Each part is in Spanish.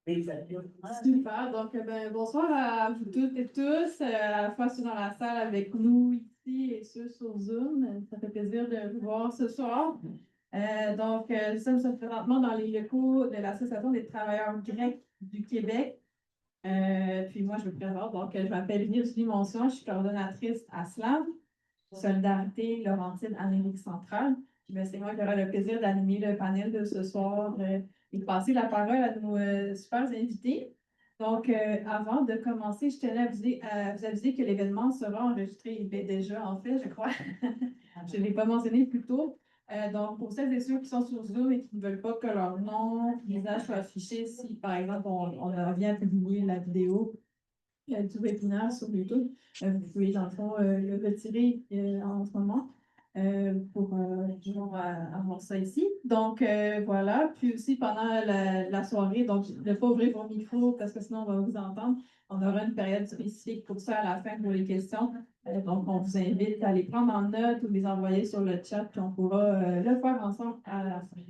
Super. Donc, bonsoir à vous toutes et tous, à la fois ceux dans la salle avec nous ici et ceux sur Zoom. Ça fait plaisir de vous voir ce soir. Nous sommes présentement dans les locaux de l'Association des travailleurs grecs du Québec. Puis moi, je me présente. Donc, je m'appelle Virginie Monson, je suis coordonnatrice à SLAM, Solidarité Laurentide Amérique centrale. Puis, c'est moi qui aurai le plaisir d'animer le panel de ce soir et de passer la parole à nos super invités. Donc, avant de commencer, je tenais à vous aviser que l'événement sera enregistré déjà, en fait, je crois. Je ne l'ai pas mentionné plus tôt. Donc, pour celles et ceux qui sont sur Zoom et qui ne veulent pas que leur nom, visage soit affiché, si par exemple on vient publier la vidéo du webinaire sur YouTube, vous pouvez dans le fond le retirer en ce moment pour toujours avoir ça ici. Donc, voilà. Puis aussi, pendant la soirée, donc ne pas ouvrir vos micros parce que sinon on va vous entendre. On aura une période spécifique pour ça à la fin pour les questions. Donc, on vous invite à les prendre en note ou les envoyer sur le chat, puis on pourra le faire ensemble à la fin.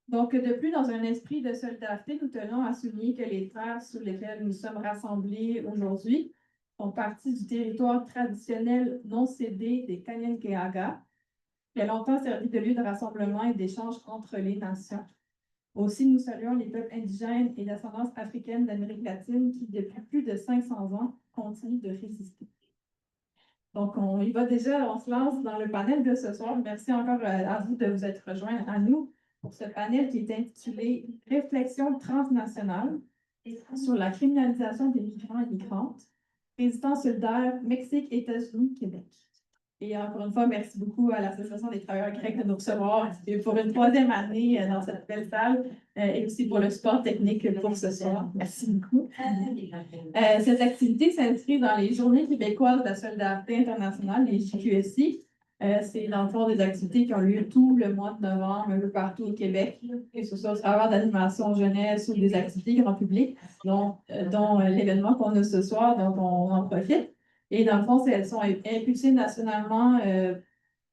Donc, de plus, dans un esprit de solidarité, nous tenons à souligner que les terres sur lesquelles nous sommes rassemblés aujourd'hui font partie du territoire traditionnel non cédé des Kanien'kehá:ka, qui a longtemps servi de lieu de rassemblement et d'échange entre les nations. Aussi, nous saluons les peuples indigènes et d'ascendance africaine d'Amérique latine qui, depuis plus de 500 ans, continuent de résister. Donc, on y va déjà, on se lance dans le panel de ce soir. Merci encore à vous de vous être rejoints à nous pour ce panel qui est intitulé Réflexion transnationale sur la criminalisation des migrants et migrantes, résistance solidaire, Mexique, États-Unis, Québec. Et encore une fois, merci beaucoup à l'Association des travailleurs grecs de nous recevoir pour une troisième année dans cette belle salle et aussi pour le support technique pour ce soir. Merci beaucoup. Cette activité s'inscrit dans les Journées québécoises de la solidarité internationale, les JQSI. C'est dans le fond des activités qui ont lieu tout le mois de novembre, un peu partout au Québec, que ce soit au travers d'animation jeunesse ou des activités grand public, dont l'événement qu'on a ce soir, donc on en profite. Et dans le fond, elles sont impulsées nationalement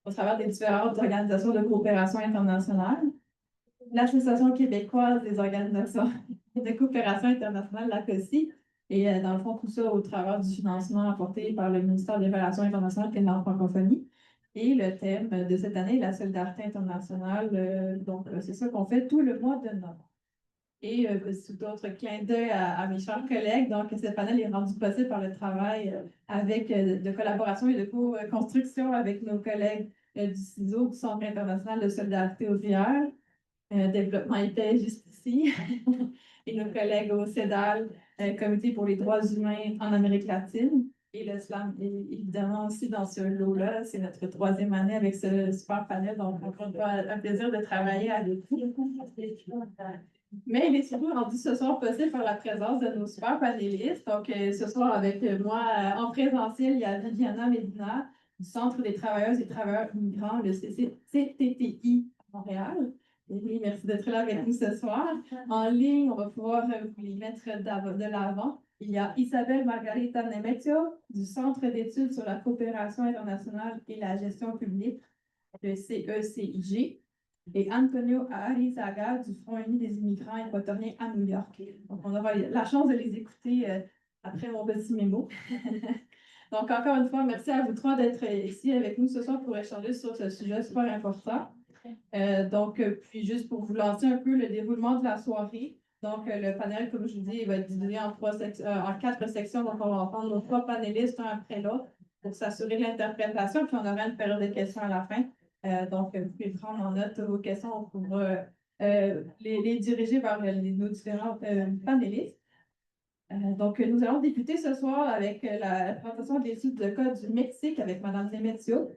au travers des différentes organisations de coopération internationale. L'Association québécoise des organisations de coopération internationale, l'ACOSI, et dans le fond, tout ça au travers du financement apporté par le ministère des Relations internationales et de la francophonie. Et le thème de cette année, la solidarité internationale. Donc, c'est ça qu'on fait tout le mois de novembre. Et sous d'autres clins d'œil à mes chers collègues, donc ce panel est rendu possible par le travail avec de collaboration et de co-construction avec nos collègues du CISO, du Centre international de solidarité ouvrière, développement épais juste ici, et nos collègues au CEDAL, Comité pour les droits humains en Amérique latine. Et le SLAM est évidemment aussi dans ce lot-là. C'est notre troisième année avec ce super panel. Donc, encore une fois, un plaisir de travailler avec vous. Mais il est surtout rendu ce soir possible par la présence de nos super panélistes. Donc, ce soir, avec moi en présentiel, il y a Viviana Medina du Centre des travailleuses et travailleurs migrants, le CTTI Montréal. Et oui, merci d'être là avec nous ce soir. En ligne, on va pouvoir vous les mettre de l'avant. Il y a Isabelle Margarita Nemetio du Centre d'études sur la coopération internationale et la gestion publique, le CECIG, et Antonio Arizaga du Front uni des immigrants équatoriens à New York. Donc, on aura la chance de les écouter après mon petit mémo. Donc, encore une fois, merci à vous trois d'être ici avec nous ce soir pour échanger sur ce sujet super important. Puis juste pour vous lancer un peu le déroulement de la soirée. Donc, le panel, comme je vous dis, il va être divisé en 4 sections. Donc, on va entendre nos 3 panélistes un après l'autre pour s'assurer de l'interprétation. Puis, on aura une période de questions à la fin. Donc, vous pouvez prendre en note vos questions pour les diriger vers nos différents panélistes. Donc, nous allons débuter ce soir avec la présentation de l'étude de code du Mexique avec Mme Nemetio.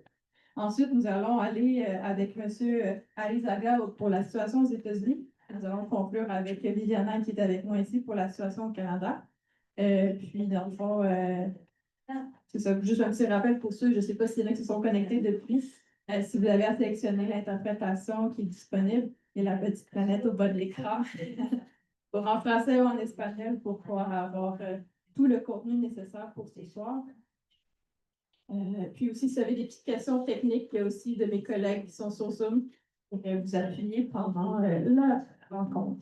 Ensuite, nous allons aller avec M. Arizaga pour la situation aux États-Unis. Nous allons conclure avec Viviana qui est avec moi ici pour la situation au Canada. Puis, dans le fond, c'est ça, juste un petit rappel pour ceux, je ne sais pas s'il y en a qui se sont connectés depuis. Si vous avez à sélectionner l'interprétation qui est disponible, il y a la petite planète au bas de l'écran pour en français ou en espagnol pour pouvoir avoir tout le contenu nécessaire pour ce soir. Puis aussi, si vous avez des petites questions techniques, il y a aussi de mes collègues qui sont sur Zoom pour vous appuyer pendant la rencontre.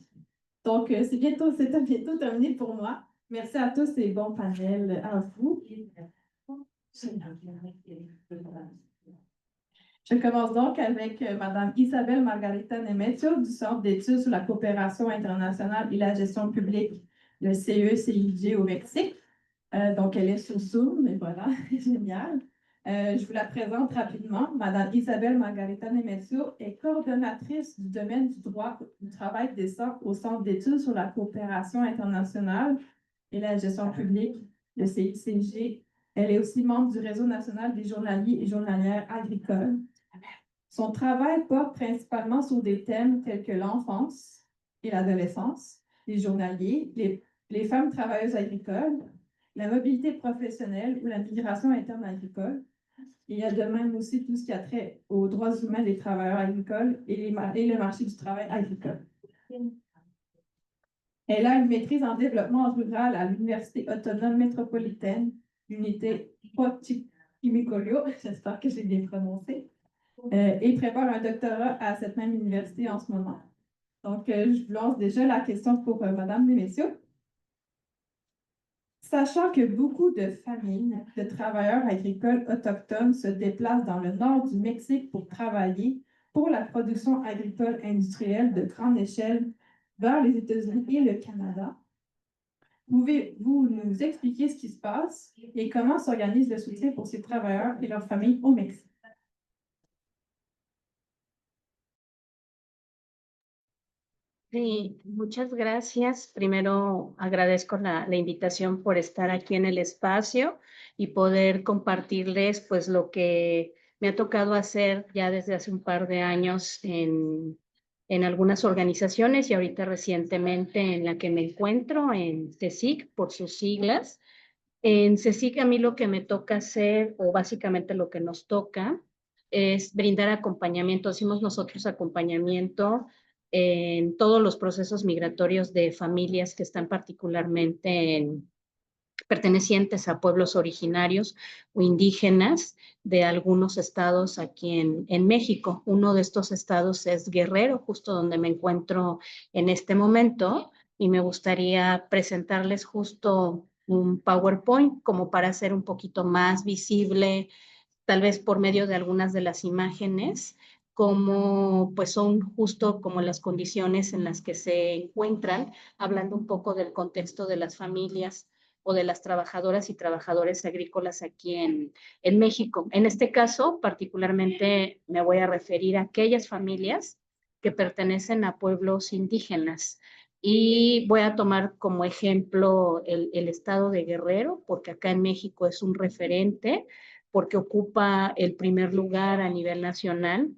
Donc, c'est bientôt terminé pour moi. Merci à tous et bon panel à vous. Je commence donc avec Mme Isabelle Margarita Nemetio du Centre d'études sur la coopération internationale et la gestion publique, le CECIG au Mexique. Donc, elle est sur Zoom, mais voilà, génial. Je vous la présente rapidement. Mme Isabelle Margarita Nemetio est coordonnatrice du domaine du droit du travail décent au Centre d'études sur la coopération internationale et la gestion publique, le CICG. Elle est aussi membre du Réseau national des journaliers et journalières agricoles. Son travail porte principalement sur des thèmes tels que l'enfance et l'adolescence, les journaliers, les femmes travailleuses agricoles, la mobilité professionnelle ou la migration interne agricole. Il y a de même aussi tout ce qui a trait aux droits humains des travailleurs agricoles et le marché du travail agricole. Elle a une maîtrise en développement rural à l'Université autonome métropolitaine, l'unité Pochimicolio, j'espère que j'ai bien prononcé, et prépare un doctorat à cette même université en ce moment. Donc, je vous lance déjà la question pour Mme Nemetio. Sachant que beaucoup de familles de travailleurs agricoles autochtones se déplacent dans le nord du Mexique pour travailler pour la production agricole industrielle de grande échelle vers les États-Unis et le Canada, pouvez-vous nous expliquer ce qui se passe et comment s'organise le soutien pour ces travailleurs et leurs familles au Mexique? Sí, muchas gracias. Primero agradezco la invitación por estar aquí en el espacio y poder compartirles pues lo que me ha tocado hacer ya desde hace un par de años en algunas organizaciones y ahorita recientemente en la que me encuentro, en CSIC, por sus siglas. En CSIC a mí lo que me toca hacer, o básicamente lo que nos toca, es brindar acompañamiento. Decimos nosotros acompañamiento en todos los procesos migratorios de familias que están particularmente pertenecientes a pueblos originarios o indígenas de algunos estados aquí en México. Uno de estos estados es Guerrero, justo donde me encuentro en este momento, y me gustaría presentarles justo un PowerPoint como para hacer un poquito más visible, tal vez por medio de algunas de las imágenes, como pues son justo como las condiciones en las que se encuentran, hablando un poco del contexto de las familias o de las trabajadoras y trabajadores agrícolas aquí en México. En este caso, particularmente me voy a referir a aquellas familias que pertenecen a pueblos indígenas. Y voy a tomar como ejemplo el estado de Guerrero, porque acá en México es un referente, porque ocupa el primer lugar a nivel nacional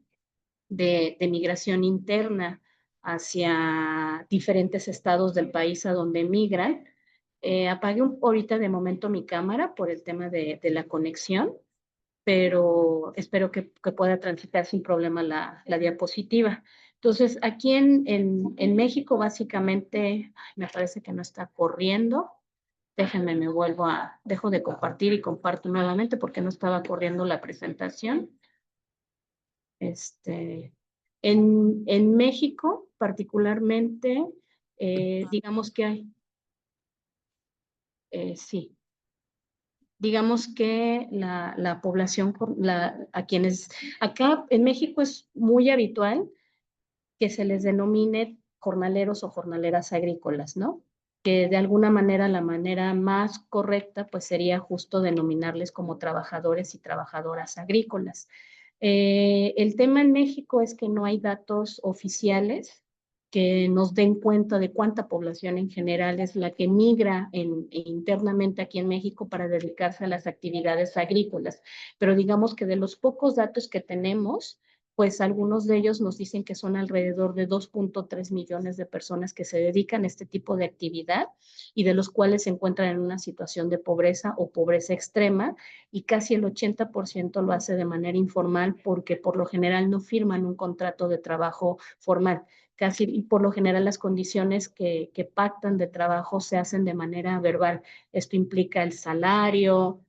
de migración interna hacia diferentes estados del país a donde migran. Apagué ahorita de momento mi cámara por el tema de la conexión, pero espero que pueda transitar sin problema la diapositiva. Entonces, aquí en México, básicamente, me parece que no está corriendo. Déjenme, dejo de compartir y comparto nuevamente porque no estaba corriendo la presentación. En México, particularmente, digamos que hay, sí, digamos que la población, a quienes, acá en México es muy habitual que se les denomine jornaleros o jornaleras agrícolas, ¿no? Que de alguna manera la manera más correcta pues sería justo denominarles como trabajadores y trabajadoras agrícolas. El tema en México es que no hay datos oficiales que nos den cuenta de cuánta población en general es la que migra internamente aquí en México para dedicarse a las actividades agrícolas. Pero digamos que de los pocos datos que tenemos, pues algunos de ellos nos dicen que son alrededor de 2.3 millones de personas que se dedican a este tipo de actividad y de los cuales se encuentran en una situación de pobreza o pobreza extrema, y casi el 80% lo hace de manera informal porque por lo general no firman un contrato de trabajo formal. Casi y por lo general las condiciones que pactan de trabajo se hacen de manera verbal. Esto implica el salario,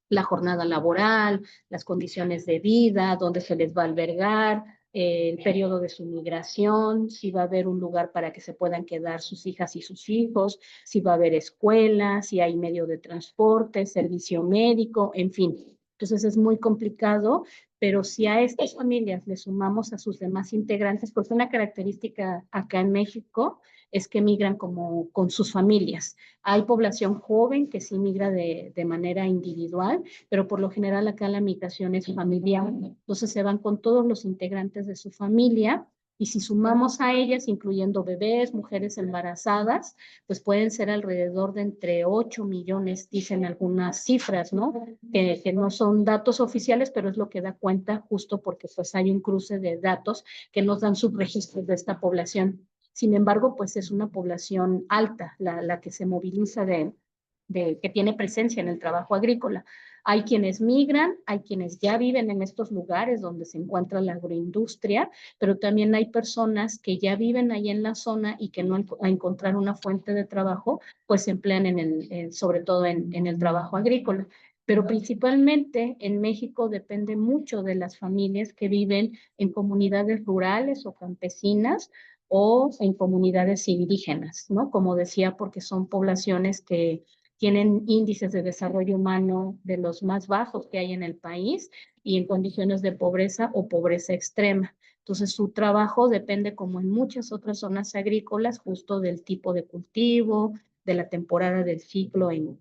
la jornada laboral, las condiciones de vida, dónde se les va a albergar, el periodo de su migración, si va a haber un lugar para que se puedan quedar sus hijas y sus hijos, si va a haber escuelas, si hay medio de transporte, servicio médico, en fin. Entonces es muy complicado, pero si a estas familias le sumamos a sus demás integrantes, porque una característica acá en México es que migran como con sus familias. Hay población joven que sí migra de manera individual, pero por lo general acá la migración es familiar. Entonces se van con todos los integrantes de su familia y si sumamos a ellas, incluyendo bebés, mujeres embarazadas, pues pueden ser alrededor de entre 8 millones, dicen algunas cifras, ¿no? Que no son datos oficiales, pero es lo que da cuenta justo porque pues hay un cruce de datos que nos dan subregistros de esta población. Sin embargo, pues es una población alta la que se moviliza que tiene presencia en el trabajo agrícola. Hay quienes migran, hay quienes ya viven en estos lugares donde se encuentra la agroindustria, pero también hay personas que ya viven ahí en la zona y que no a encontrar una fuente de trabajo, pues se emplean sobre todo en el trabajo agrícola. Pero principalmente en México depende mucho de las familias que viven en comunidades rurales o campesinas o en comunidades indígenas, ¿no? Como decía, porque son poblaciones que tienen índices de desarrollo humano de los más bajos que hay en el país y en condiciones de pobreza o pobreza extrema. Entonces, su trabajo depende, como en muchas otras zonas agrícolas, justo del tipo de cultivo, de la temporada del ciclo en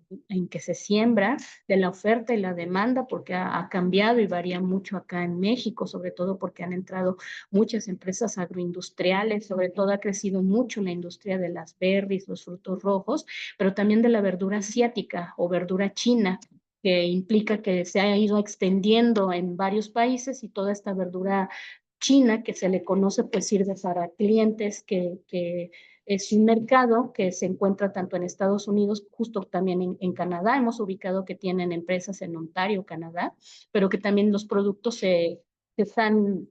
que se siembra, de la oferta y la demanda, porque ha cambiado y varía mucho acá en México, sobre todo porque han entrado muchas empresas agroindustriales, sobre todo ha crecido mucho la industria de las berries, los frutos rojos, pero también de la verdura asiática o verdura china, que implica que se ha ido extendiendo en varios países y toda esta verdura china que se le conoce pues sirve para clientes que es un mercado que se encuentra tanto en Estados Unidos, justo también en Canadá. Hemos ubicado que tienen empresas en Ontario, Canadá, pero que también los productos se están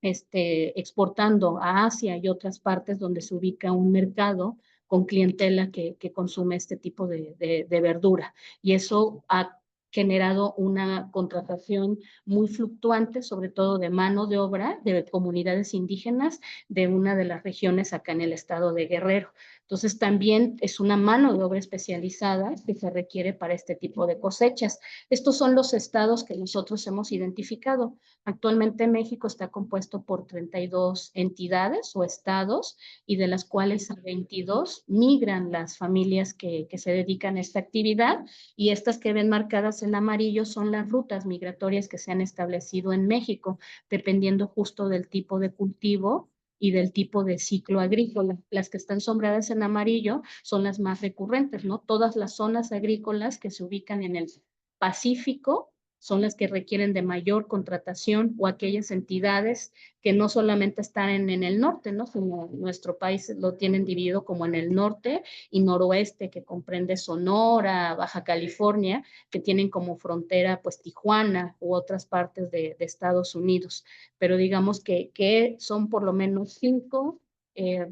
exportando a Asia y otras partes donde se ubica un mercado con clientela que consume este tipo de verdura. Y eso ha generado una contratación muy fluctuante, sobre todo de mano de obra de comunidades indígenas de una de las regiones acá en el estado de Guerrero. Entonces también es una mano de obra especializada que se requiere para este tipo de cosechas. Estos son los estados que nosotros hemos identificado. Actualmente México está compuesto por 32 entidades o estados y de las cuales a 22 migran las familias que se dedican a esta actividad y estas que ven marcadas en amarillo son las rutas migratorias que se han establecido en México, dependiendo justo del tipo de cultivo y del tipo de ciclo agrícola. Las que están sombreadas en amarillo son las más recurrentes, ¿no? Todas las zonas agrícolas que se ubican en el Pacífico son las que requieren de mayor contratación o aquellas entidades que no solamente están en el norte, ¿no? Sino nuestro país lo tienen dividido como en el norte y noroeste, que comprende Sonora, Baja California, que tienen como frontera pues Tijuana u otras partes de Estados Unidos. Pero digamos que son por lo menos 5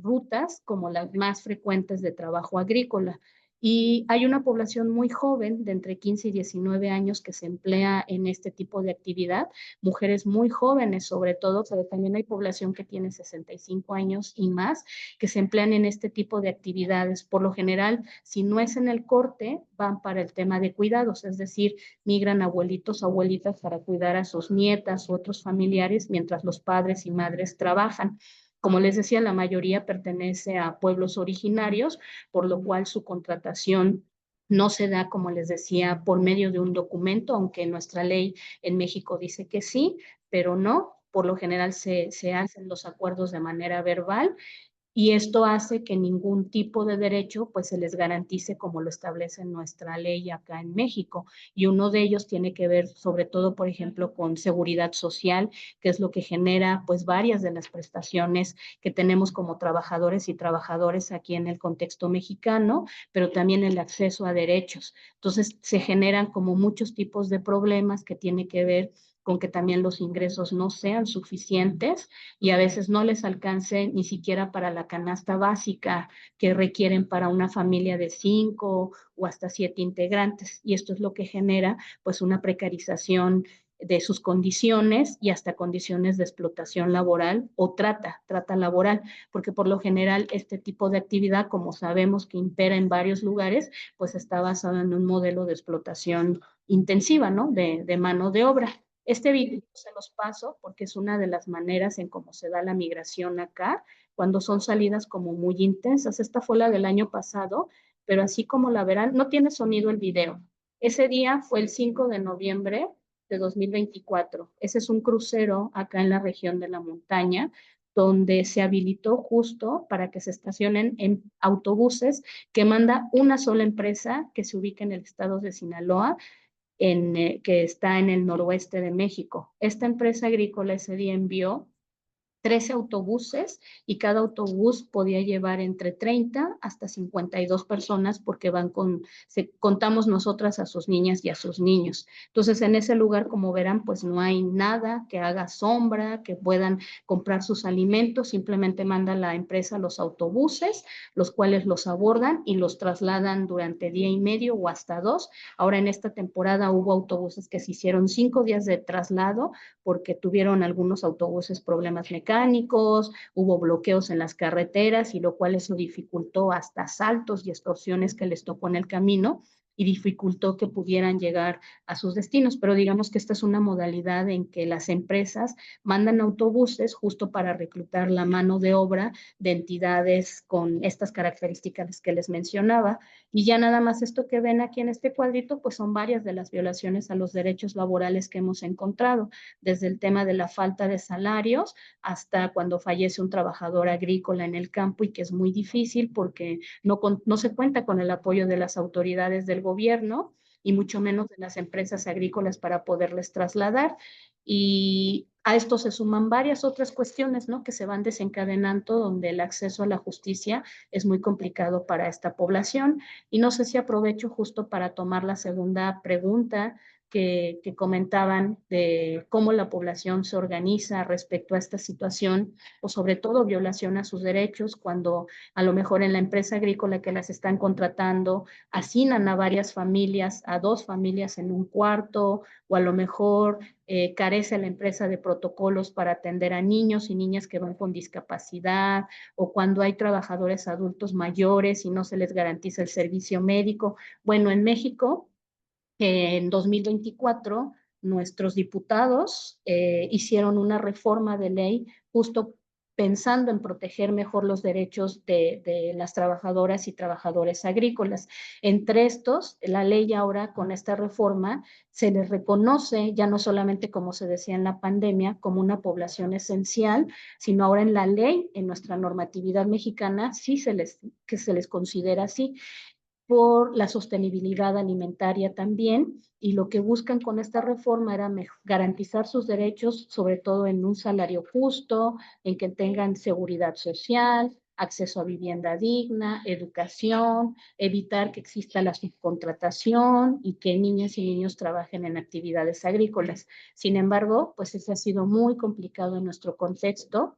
rutas como las más frecuentes de trabajo agrícola. Y hay una población muy joven, de entre 15 y 19 años, que se emplea en este tipo de actividad, mujeres muy jóvenes sobre todo, pero también hay población que tiene 65 años y más, que se emplean en este tipo de actividades. Por lo general, si no es en el corte, van para el tema de cuidados, es decir, migran abuelitos o abuelitas para cuidar a sus nietas u otros familiares mientras los padres y madres trabajan. Como les decía, la mayoría pertenece a pueblos originarios, por lo cual su contratación no se da, como les decía, por medio de un documento, aunque nuestra ley en México dice que sí, pero no. Por lo general se hacen los acuerdos de manera verbal y esto hace que ningún tipo de derecho pues se les garantice como lo establece nuestra ley acá en México. Y uno de ellos tiene que ver sobre todo, por ejemplo, con seguridad social, que es lo que genera pues varias de las prestaciones que tenemos como trabajadores y trabajadoras aquí en el contexto mexicano, pero también el acceso a derechos. Entonces se generan como muchos tipos de problemas que tienen que ver con que también los ingresos no sean suficientes y a veces no les alcance ni siquiera para la canasta básica que requieren para una familia de 5 o hasta 7 integrantes. Y esto es lo que genera pues una precarización de sus condiciones y hasta condiciones de explotación laboral o trata laboral, porque por lo general este tipo de actividad, como sabemos que impera en varios lugares, pues está basado en un modelo de explotación intensiva, ¿no? De mano de obra. Este video se los paso porque es una de las maneras en cómo se da la migración acá, cuando son salidas como muy intensas. Esta fue la del año pasado, pero así como la verán, no tiene sonido el video. Ese día fue el 5 de noviembre de 2024. Ese es un crucero acá en la región de la montaña, donde se habilitó justo para que se estacionen en autobuses que manda una sola empresa que se ubica en el estado de Sinaloa, que está en el noroeste de México. Esta empresa agrícola ese día envió 13 autobuses y cada autobús podía llevar entre 30 hasta 52 personas porque contamos nosotras a sus niñas y a sus niños. Entonces, en ese lugar, como verán, pues no hay nada que haga sombra, que puedan comprar sus alimentos, simplemente manda la empresa los autobuses, los cuales los abordan y los trasladan durante día y medio o hasta dos. Ahora en esta temporada hubo autobuses que se hicieron 5 días de traslado porque tuvieron algunos autobuses problemas mecánicos, hubo bloqueos en las carreteras y lo cual eso dificultó hasta asaltos y extorsiones que les tocó en el camino y dificultó que pudieran llegar a sus destinos. Pero digamos que esta es una modalidad en que las empresas mandan autobuses justo para reclutar la mano de obra de entidades con estas características que les mencionaba. Y ya nada más esto que ven aquí en este cuadrito, pues son varias de las violaciones a los derechos laborales que hemos encontrado, desde el tema de la falta de salarios hasta cuando fallece un trabajador agrícola en el campo y que es muy difícil porque no se cuenta con el apoyo de las autoridades del gobierno y mucho menos de las empresas agrícolas para poderles trasladar. Y a esto se suman varias otras cuestiones, ¿no? Que se van desencadenando donde el acceso a la justicia es muy complicado para esta población. Y no sé si aprovecho justo para tomar la segunda pregunta que comentaban de cómo la población se organiza respecto a esta situación o sobre todo violación a sus derechos cuando a lo mejor en la empresa agrícola que las están contratando hacinan a varias familias, a 2 familias en un cuarto o a lo mejor carece la empresa de protocolos para atender a niños y niñas que van con discapacidad o cuando hay trabajadores adultos mayores y no se les garantiza el servicio médico. Bueno, en México en 2024 nuestros diputados hicieron una reforma de ley justo pensando en proteger mejor los derechos de las trabajadoras y trabajadores agrícolas. Entre estos, la ley ahora con esta reforma se les reconoce ya no solamente como se decía en la pandemia, como una población esencial, sino ahora en la ley, en nuestra normatividad mexicana, sí que se les considera así por la sostenibilidad alimentaria también, y lo que buscan con esta reforma era garantizar sus derechos, sobre todo en un salario justo, en que tengan seguridad social, acceso a vivienda digna, educación, evitar que exista la subcontratación y que niñas y niños trabajen en actividades agrícolas. Sin embargo, pues ese ha sido muy complicado en nuestro contexto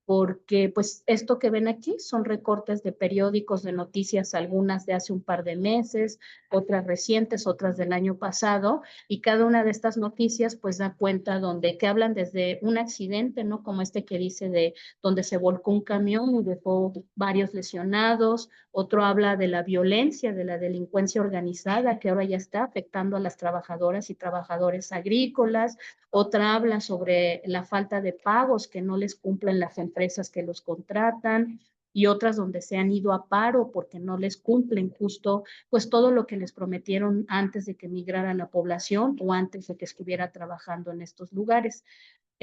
porque pues esto que ven aquí son recortes de periódicos de noticias, algunas de hace un par de meses, otras recientes, otras del año pasado, y cada una de estas noticias pues da cuenta que hablan desde un accidente, ¿no? Como este que dice de donde se volcó un camión y dejó varios lesionados, otro habla de la violencia, de la delincuencia organizada que ahora ya está afectando a las trabajadoras y trabajadores agrícolas, otra habla sobre la falta de pagos que no les cumplen las empresas que los contratan y otras donde se han ido a paro porque no les cumplen justo pues todo lo que les prometieron antes de que migrara la población o antes de que estuviera trabajando en estos lugares.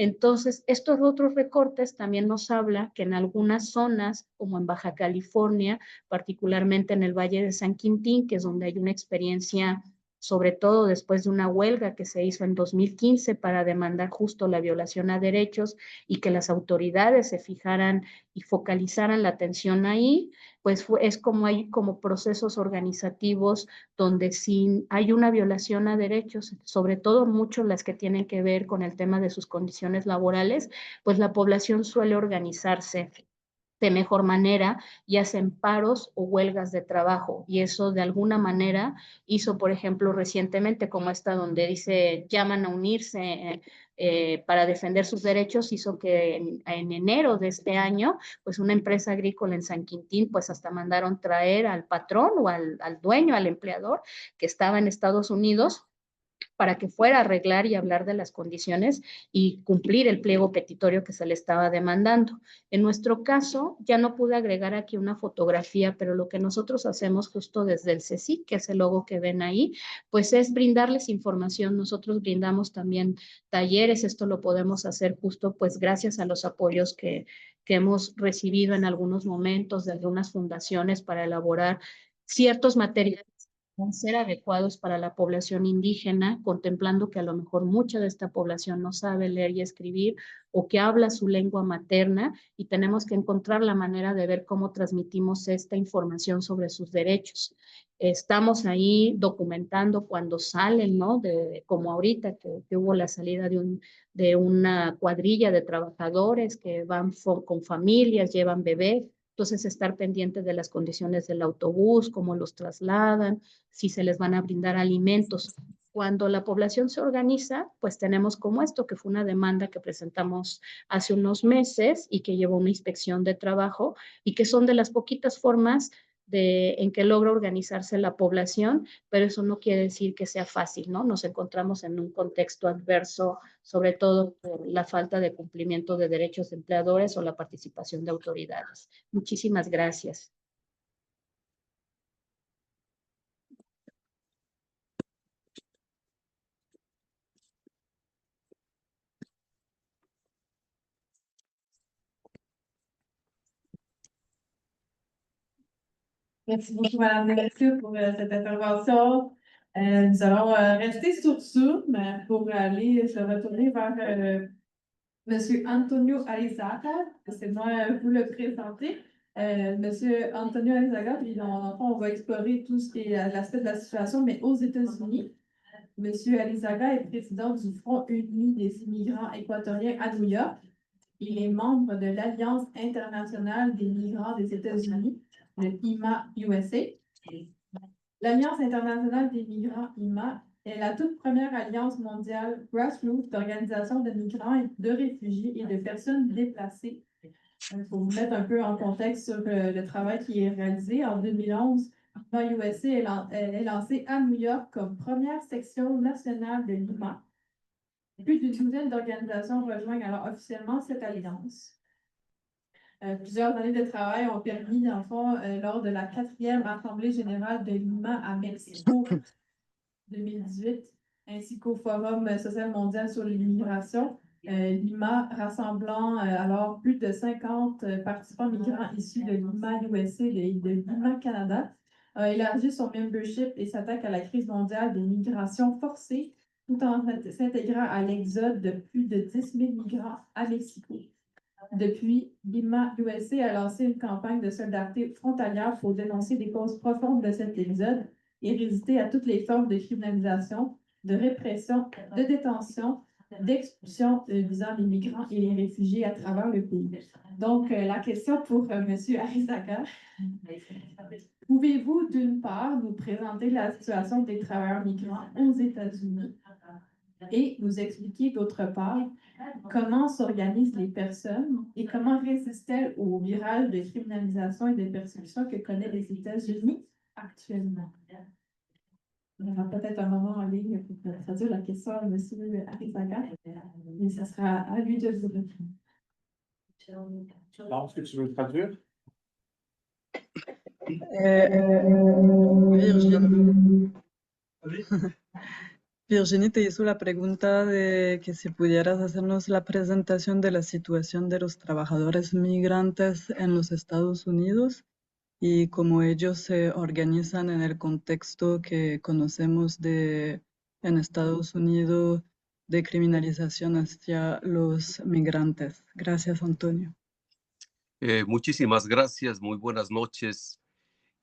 Entonces, estos otros recortes también nos habla que en algunas zonas, como en Baja California, particularmente en el Valle de San Quintín, que es donde hay una experiencia, sobre todo después de una huelga que se hizo en 2015 para demandar justo la violación a derechos y que las autoridades se fijaran y focalizaran la atención ahí, pues es como hay como procesos organizativos donde si hay una violación a derechos, sobre todo mucho las que tienen que ver con el tema de sus condiciones laborales, pues la población suele organizarse de mejor manera y hacen paros o huelgas de trabajo. Y eso de alguna manera hizo, por ejemplo, recientemente, como esta donde dice, llaman a unirse para defender sus derechos, hizo que en enero de este año, pues una empresa agrícola en San Quintín, pues hasta mandaron traer al patrón o al dueño, al empleador, que estaba en Estados Unidos, para que fuera a arreglar y hablar de las condiciones y cumplir el pliego petitorio que se le estaba demandando. En nuestro caso, ya no pude agregar aquí una fotografía, pero lo que nosotros hacemos justo desde el CECIC, que es el logo que ven ahí, pues es brindarles información. Nosotros brindamos también talleres, esto lo podemos hacer justo pues gracias a los apoyos que hemos recibido en algunos momentos de algunas fundaciones para elaborar ciertos materiales ser adecuados para la población indígena, contemplando que a lo mejor mucha de esta población no sabe leer y escribir o que habla su lengua materna y tenemos que encontrar la manera de ver cómo transmitimos esta información sobre sus derechos. Estamos ahí documentando cuando salen, ¿no? Como ahorita que hubo la salida de una cuadrilla de trabajadores que van con familias, llevan bebés. Entonces, estar pendiente de las condiciones del autobús, cómo los trasladan, si se les van a brindar alimentos. Cuando la población se organiza, pues tenemos como esto, que fue una demanda que presentamos hace unos meses y que llevó una inspección de trabajo y que son de las poquitas formas en que logra organizarse la población, pero eso no quiere decir que sea fácil, ¿no? Nos encontramos en un contexto adverso, sobre todo por la falta de cumplimiento de derechos de empleadores o la participación de autoridades. Muchísimas gracias. Merci beaucoup, Madame Delesseux, pour cette intervention. Nous allons rester sur Zoom pour aller se retourner vers Monsieur Antonio Arizaga. C'est moi vous le présenter. Monsieur Antonio Arizaga, puis on va explorer tout ce qui est l'aspect de la situation, mais aux États-Unis. Monsieur Arizaga est président du Front uni des immigrants équatoriens à New York. Il est membre de l'Alliance internationale des migrants des États-Unis, le IMA-USA. L'Alliance internationale des migrants, IMA, est la toute première alliance mondiale grassroots d'organisations de migrants et de réfugiés et de personnes déplacées. Pour vous mettre un peu en contexte sur le travail qui est réalisé, en 2011, IMA-USA est lancé à New York comme première section nationale de l'IMA. Plus d'une douzaine d'organisations rejoignent alors officiellement cette alliance. Plusieurs années de travail ont permis, dans le fond, lors de la 4e Assemblée générale de l'IMA à Mexico 2018, ainsi qu'au Forum social mondial sur l'immigration, l'IMA rassemblant alors plus de 50 participants migrants issus de l'IMA USA et de l'IMA Canada, a élargi son membership et s'attaque à la crise mondiale des migrations forcées, tout en s'intégrant à l'exode de plus de 10 000 migrants à Mexico. Depuis, l'IMA USA a lancé une campagne de solidarité frontalière pour dénoncer les causes profondes de cet exode et résister à toutes les formes de criminalisation, de répression, de détention, d'expulsion visant les migrants et les réfugiés à travers le pays. Donc, la question pour M. Arizaga. Pouvez-vous, d'une part, nous présenter la situation des travailleurs migrants aux États-Unis et nous expliquer, d'autre part, comment s'organisent les personnes et comment résistent-elles au virage de criminalisation et de persécution que connaissent les États-Unis actuellement? On aura peut-être un moment en ligne pour traduire la question à M. Arizaga, et ce sera à lui de vous répondre. Est-ce que tu veux traduire? Virginie te hizo la pregunta de que si pudieras hacernos la presentación de la situación de los trabajadores migrantes en los Estados Unidos y cómo ellos se organizan en el contexto que conocemos en Estados Unidos de criminalización hacia los migrantes. Gracias, Antonio. Muchísimas gracias, muy buenas noches.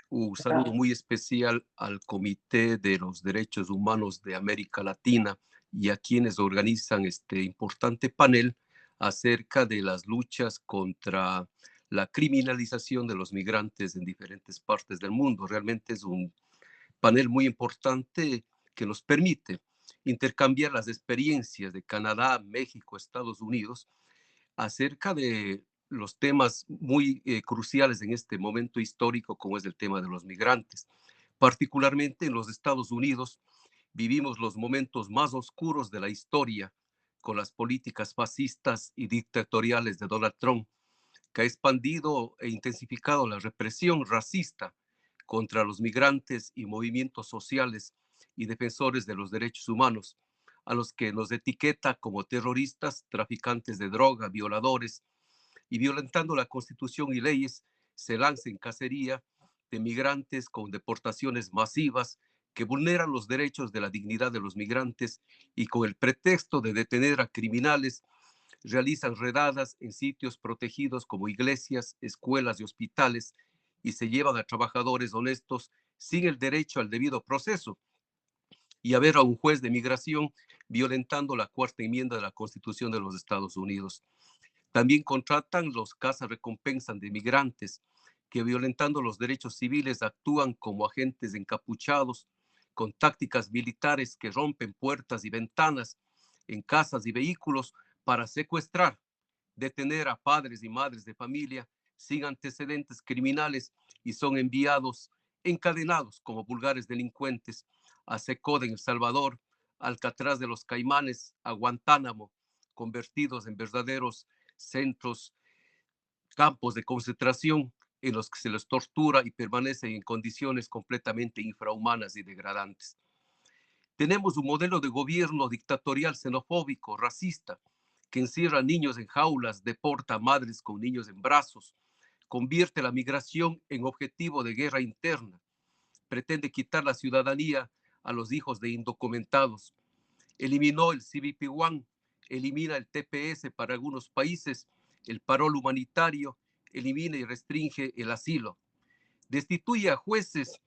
Un saludo muy especial al Comité de los Derechos Humanos de América Latina y a quienes organizan este importante panel acerca de las luchas contra la criminalización de los migrantes en diferentes partes del mundo. Realmente es un panel muy importante que nos permite intercambiar las experiencias de Canadá, México, Estados Unidos acerca de los temas muy cruciales en este momento histórico, como es el tema de los migrantes. Particularmente en los Estados Unidos vivimos los momentos más oscuros de la historia con las políticas fascistas y dictatoriales de Donald Trump, que ha expandido e intensificado la represión racista contra los migrantes y movimientos sociales y defensores de los derechos humanos, a los que nos etiqueta como terroristas, traficantes de droga, violadores, y violentando la Constitución y leyes, se lanza en cacería de migrantes con deportaciones masivas que vulneran los derechos de la dignidad de los migrantes y con el pretexto de detener a criminales realizan redadas en sitios protegidos como iglesias, escuelas y hospitales y se llevan a trabajadores honestos sin el derecho al debido proceso y a ver a un juez de migración violentando la cuarta enmienda de la Constitución de los Estados Unidos. También contratan los cazarrecompensas de migrantes que violentando los derechos civiles actúan como agentes encapuchados con tácticas militares que rompen puertas y ventanas en casas y vehículos para secuestrar, detener a padres y madres de familia sin antecedentes criminales y son enviados encadenados como vulgares delincuentes a Secod en El Salvador, Alcatraz de los Caimanes, a Guantánamo, convertidos en verdaderos centros, campos de concentración en los que se les tortura y permanecen en condiciones completamente infrahumanas y degradantes. Tenemos un modelo de gobierno dictatorial, xenofóbico, racista, que encierra niños en jaulas, deporta a madres con niños en brazos, convierte la migración en objetivo de guerra interna, pretende quitar la ciudadanía a los hijos de indocumentados, eliminó el CBP-1, elimina el TPS para algunos países, el parol humanitario, elimina y restringe el asilo, destituye a jueces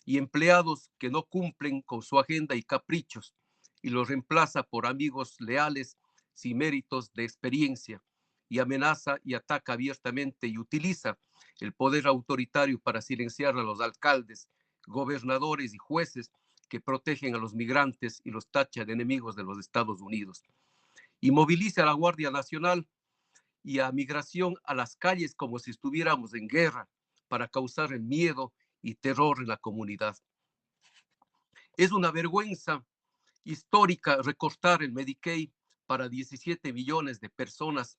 y empleados que no cumplen con su agenda y caprichos y los reemplaza por amigos leales sin méritos de experiencia y amenaza y ataca abiertamente y utiliza el poder autoritario para silenciar a los alcaldes, gobernadores y jueces que protegen a los migrantes y los tacha de enemigos de los Estados Unidos. Y moviliza a la Guardia Nacional y a migración a las calles como si estuviéramos en guerra para causar el miedo y terror en la comunidad. Es una vergüenza histórica recortar el Medicaid para 17 millones de personas,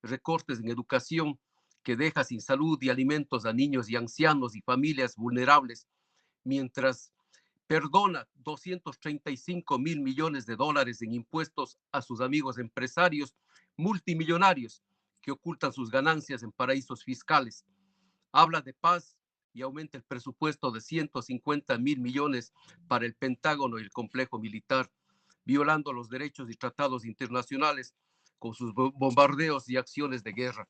recortes en educación que deja sin salud y alimentos a niños y ancianos y familias vulnerables, mientras perdona 235 mil millones de dólares en impuestos a sus amigos empresarios multimillonarios que ocultan sus ganancias en paraísos fiscales. Habla de paz y aumenta el presupuesto de 150 mil millones para el Pentágono y el complejo militar, violando los derechos y tratados internacionales con sus bombardeos y acciones de guerra.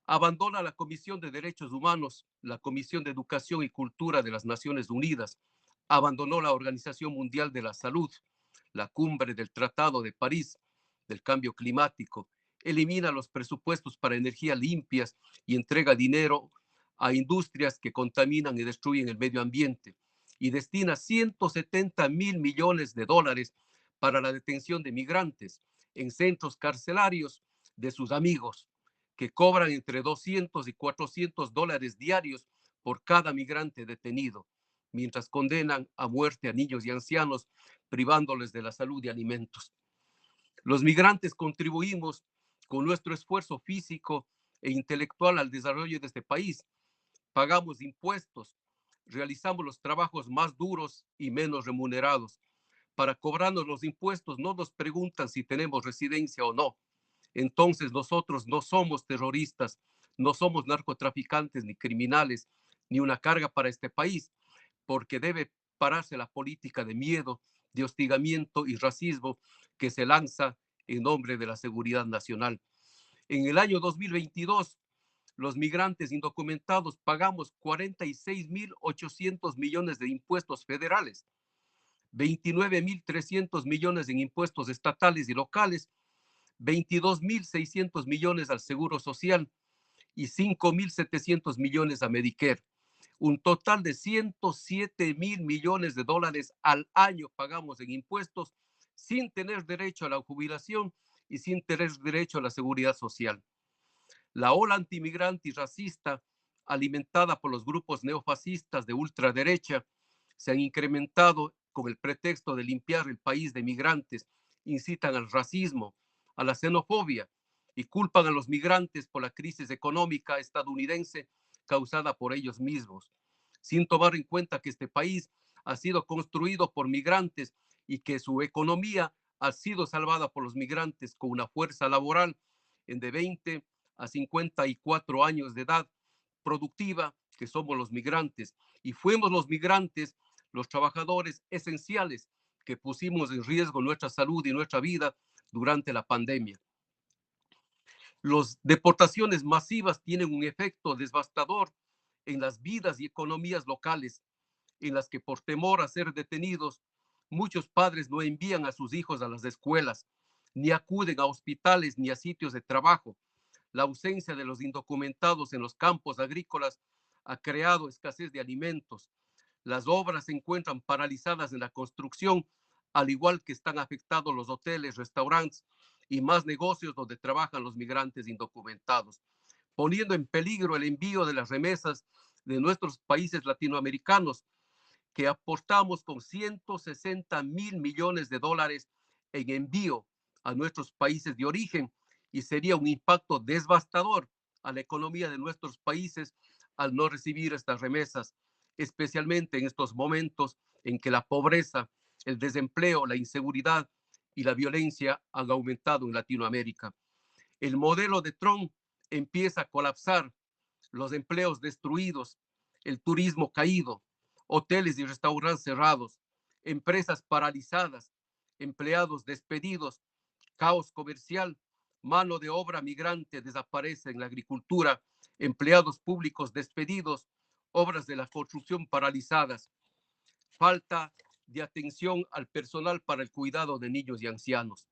Abandona la Comisión de Derechos Humanos, la Comisión de Educación y Cultura de las Naciones Unidas, abandonó la Organización Mundial de la Salud, la cumbre del Tratado de París del cambio climático, elimina los presupuestos para energías limpias y entrega dinero a industrias que contaminan y destruyen el medio ambiente y destina 170 mil millones de dólares para la detención de migrantes en centros carcelarios de sus amigos, que cobran entre 200 y 400 dólares diarios por cada migrante detenido, mientras condenan a muerte a niños y ancianos, privándoles de la salud y alimentos. Los migrantes contribuimos con nuestro esfuerzo físico e intelectual al desarrollo de este país. Pagamos impuestos, realizamos los trabajos más duros y menos remunerados. Para cobrarnos los impuestos no nos preguntan si tenemos residencia o no. Entonces nosotros no somos terroristas, no somos narcotraficantes ni criminales, ni una carga para este país, porque debe pararse la política de miedo, de hostigamiento y racismo que se lanza en nombre de la seguridad nacional. En el año 2022, los migrantes indocumentados pagamos 46.800 millones de impuestos federales, 29.300 millones en impuestos estatales y locales, 22.600 millones al Seguro Social y 5.700 millones a Medicare. Un total de 107.000 millones de dólares al año pagamos en impuestos sin tener derecho a la jubilación y sin tener derecho a la seguridad social. La ola antimigrante y racista, alimentada por los grupos neofascistas de ultraderecha, se han incrementado con el pretexto de limpiar el país de migrantes, incitan al racismo, a la xenofobia y culpan a los migrantes por la crisis económica estadounidense causada por ellos mismos, sin tomar en cuenta que este país ha sido construido por migrantes y que su economía ha sido salvada por los migrantes con una fuerza laboral en de 20 a 54 años de edad productiva, que somos los migrantes. Y fuimos los migrantes, los trabajadores esenciales, que pusimos en riesgo nuestra salud y nuestra vida durante la pandemia. Las deportaciones masivas tienen un efecto devastador en las vidas y economías locales, en las que por temor a ser detenidos, muchos padres no envían a sus hijos a las escuelas, ni acuden a hospitales ni a sitios de trabajo. La ausencia de los indocumentados en los campos agrícolas ha creado escasez de alimentos. Las obras se encuentran paralizadas en la construcción, al igual que están afectados los hoteles, restaurantes y más negocios donde trabajan los migrantes indocumentados, poniendo en peligro el envío de las remesas de nuestros países latinoamericanos, que aportamos con 160.000 millones de dólares en envío a nuestros países de origen, y sería un impacto devastador a la economía de nuestros países al no recibir estas remesas, especialmente en estos momentos en que la pobreza, el desempleo, la inseguridad y la violencia han aumentado en Latinoamérica. El modelo de Trump empieza a colapsar, los empleos destruidos, el turismo caído, hoteles y restaurantes cerrados, empresas paralizadas, empleados despedidos, caos comercial, mano de obra migrante desaparece en la agricultura, empleados públicos despedidos, obras de la construcción paralizadas, falta de atención al personal para el cuidado de niños y ancianos.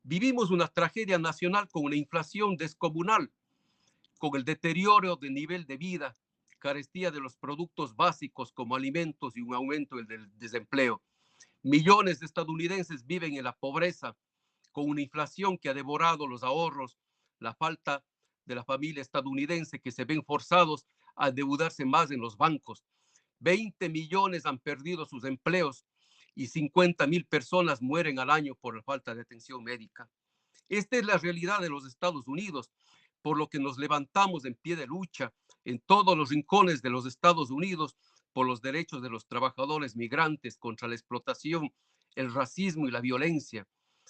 Vivimos una tragedia nacional con una inflación descomunal, con el deterioro del nivel de vida, carestía de los productos básicos como alimentos y un aumento del desempleo. Millones de estadounidenses viven en la pobreza, con una inflación que ha devorado los ahorros, la falta de la familia estadounidense que se ven forzados a endeudarse más en los bancos. 20 millones han perdido sus empleos y 50.000 personas mueren al año por la falta de atención médica. Esta es la realidad de los Estados Unidos, por lo que nos levantamos en pie de lucha en todos los rincones de los Estados Unidos por los derechos de los trabajadores migrantes, contra la explotación, el racismo y la violencia,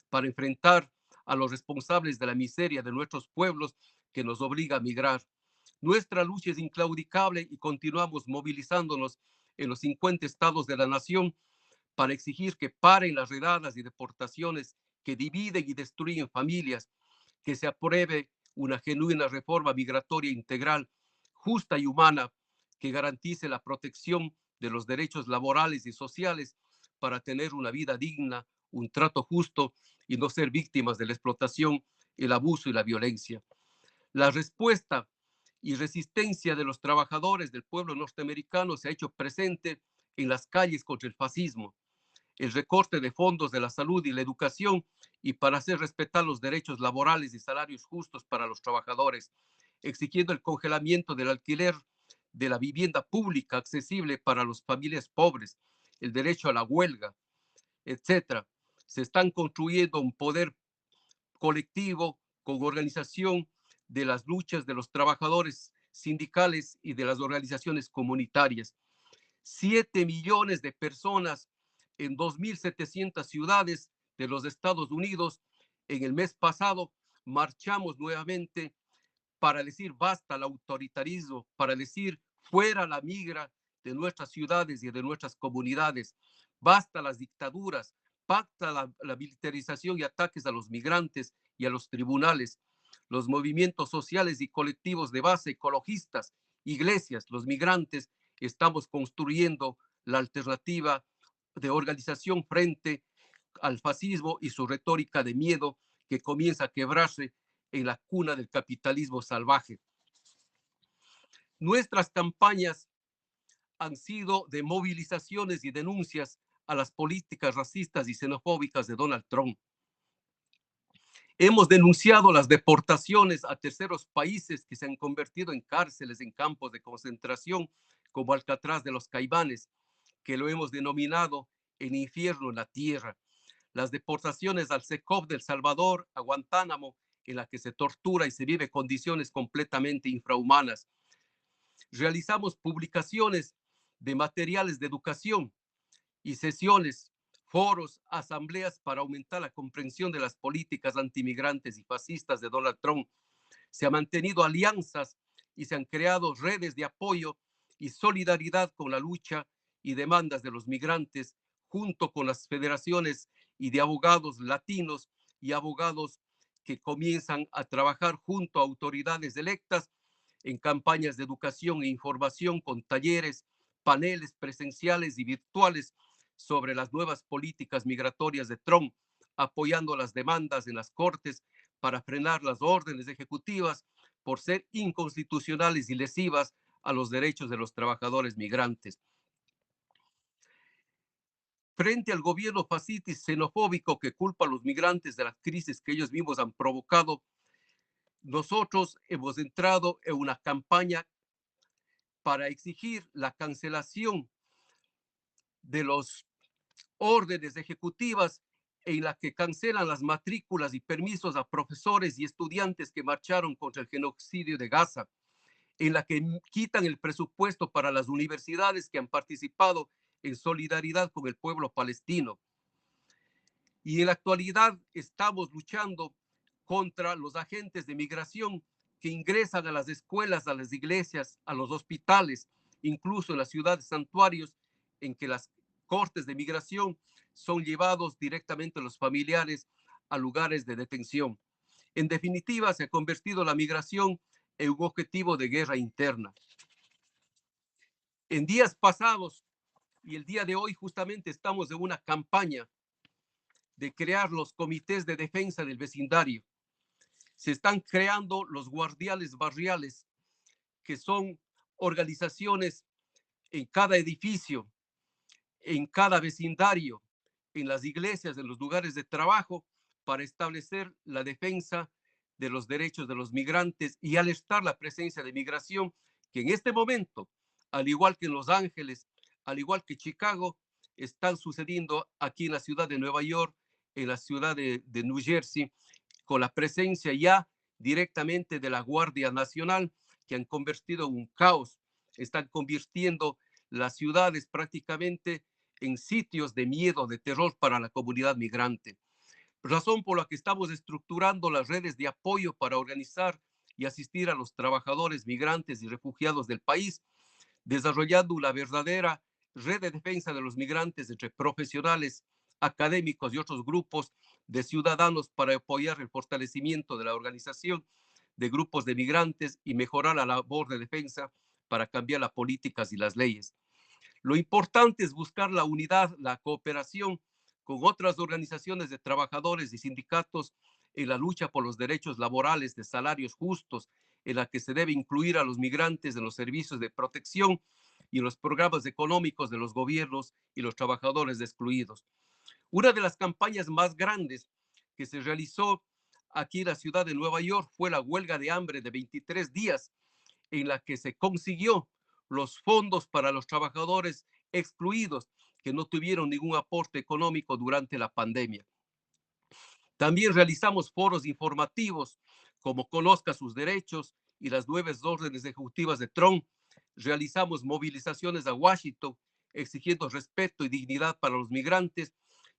para enfrentar a los responsables de la miseria de nuestros pueblos que nos obliga a migrar. Nuestra lucha es inclaudicable y continuamos movilizándonos en los 50 estados de la nación para exigir que paren las redadas y deportaciones que dividen y destruyen familias, que se apruebe una genuina reforma migratoria integral, justa y humana, que garantice la protección de los derechos laborales y sociales para tener una vida digna, un trato justo y no ser víctimas de la explotación, el abuso y la violencia. La respuesta y resistencia de los trabajadores del pueblo norteamericano se ha hecho presente en las calles contra el fascismo, el recorte de fondos de la salud y la educación, y para hacer respetar los derechos laborales y salarios justos para los trabajadores, exigiendo el congelamiento del alquiler de la vivienda pública accesible para las familias pobres, el derecho a la huelga, etcétera. Se están construyendo un poder colectivo con organización de las luchas de los trabajadores sindicales y de las organizaciones comunitarias. 7 millones de personas en 2.700 ciudades de los Estados Unidos. En el mes pasado marchamos nuevamente para decir basta al autoritarismo, para decir fuera la migra de nuestras ciudades y de nuestras comunidades, basta las dictaduras, basta la militarización y ataques a los migrantes y a los tribunales. Los movimientos sociales y colectivos de base, ecologistas, iglesias, los migrantes, estamos construyendo la alternativa de organización frente al fascismo y su retórica de miedo que comienza a quebrarse en la cuna del capitalismo salvaje. Nuestras campañas han sido de movilizaciones y denuncias a las políticas racistas y xenofóbicas de Donald Trump. Hemos denunciado las deportaciones a terceros países que se han convertido en cárceles, en campos de concentración, como Alcatraz de los Caimanes, que lo hemos denominado el infierno en la tierra. Las deportaciones al SECOP de El Salvador, a Guantánamo, en la que se tortura y se vive condiciones completamente infrahumanas. Realizamos publicaciones de materiales de educación y sesiones, foros, asambleas para aumentar la comprensión de las políticas antimigrantes y fascistas de Donald Trump. Se han mantenido alianzas y se han creado redes de apoyo y solidaridad con la lucha y demandas de los migrantes, junto con las federaciones y de abogados latinos y abogados que comienzan a trabajar junto a autoridades electas en campañas de educación e información con talleres, paneles presenciales y virtuales sobre las nuevas políticas migratorias de Trump, apoyando las demandas en las cortes para frenar las órdenes ejecutivas por ser inconstitucionales y lesivas a los derechos de los trabajadores migrantes. Frente al gobierno fascista y xenofóbico que culpa a los migrantes de las crisis que ellos mismos han provocado, nosotros hemos entrado en una campaña para exigir la cancelación de los órdenes ejecutivas en la que cancelan las matrículas y permisos a profesores y estudiantes que marcharon contra el genocidio de Gaza, en la que quitan el presupuesto para las universidades que han participado en solidaridad con el pueblo palestino. Y en la actualidad estamos luchando contra los agentes de migración que ingresan a las escuelas, a las iglesias, a los hospitales, incluso en las ciudades santuarios, en que las cortes de migración son llevados directamente los familiares a lugares de detención. En definitiva, se ha convertido la migración en un objetivo de guerra interna. En días pasados y el día de hoy justamente estamos en una campaña de crear los comités de defensa del vecindario. Se están creando los guardiales barriales, que son organizaciones en cada edificio, en cada vecindario, en las iglesias, en los lugares de trabajo, para establecer la defensa de los derechos de los migrantes y alertar la presencia de migración que en este momento, al igual que en Los Ángeles, al igual que Chicago, están sucediendo aquí en la ciudad de Nueva York, en la ciudad de New Jersey, con la presencia ya directamente de la Guardia Nacional, que han convertido en un caos, están convirtiendo las ciudades prácticamente en sitios de miedo, de terror para la comunidad migrante. Razón por la que estamos estructurando las redes de apoyo para organizar y asistir a los trabajadores migrantes y refugiados del país, desarrollando una verdadera red de defensa de los migrantes entre profesionales, académicos y otros grupos de ciudadanos para apoyar el fortalecimiento de la organización de grupos de migrantes y mejorar la labor de defensa para cambiar las políticas y las leyes. Lo importante es buscar la unidad, la cooperación con otras organizaciones de trabajadores y sindicatos en la lucha por los derechos laborales de salarios justos, en la que se debe incluir a los migrantes en los servicios de protección y en los programas económicos de los gobiernos y los trabajadores excluidos. Una de las campañas más grandes que se realizó aquí en la ciudad de Nueva York fue la huelga de hambre de 23 días, en la que se consiguió los fondos para los trabajadores excluidos que no tuvieron ningún aporte económico durante la pandemia. También realizamos foros informativos como Conozca sus derechos y las nuevas órdenes ejecutivas de Trump. Realizamos movilizaciones a Washington exigiendo respeto y dignidad para los migrantes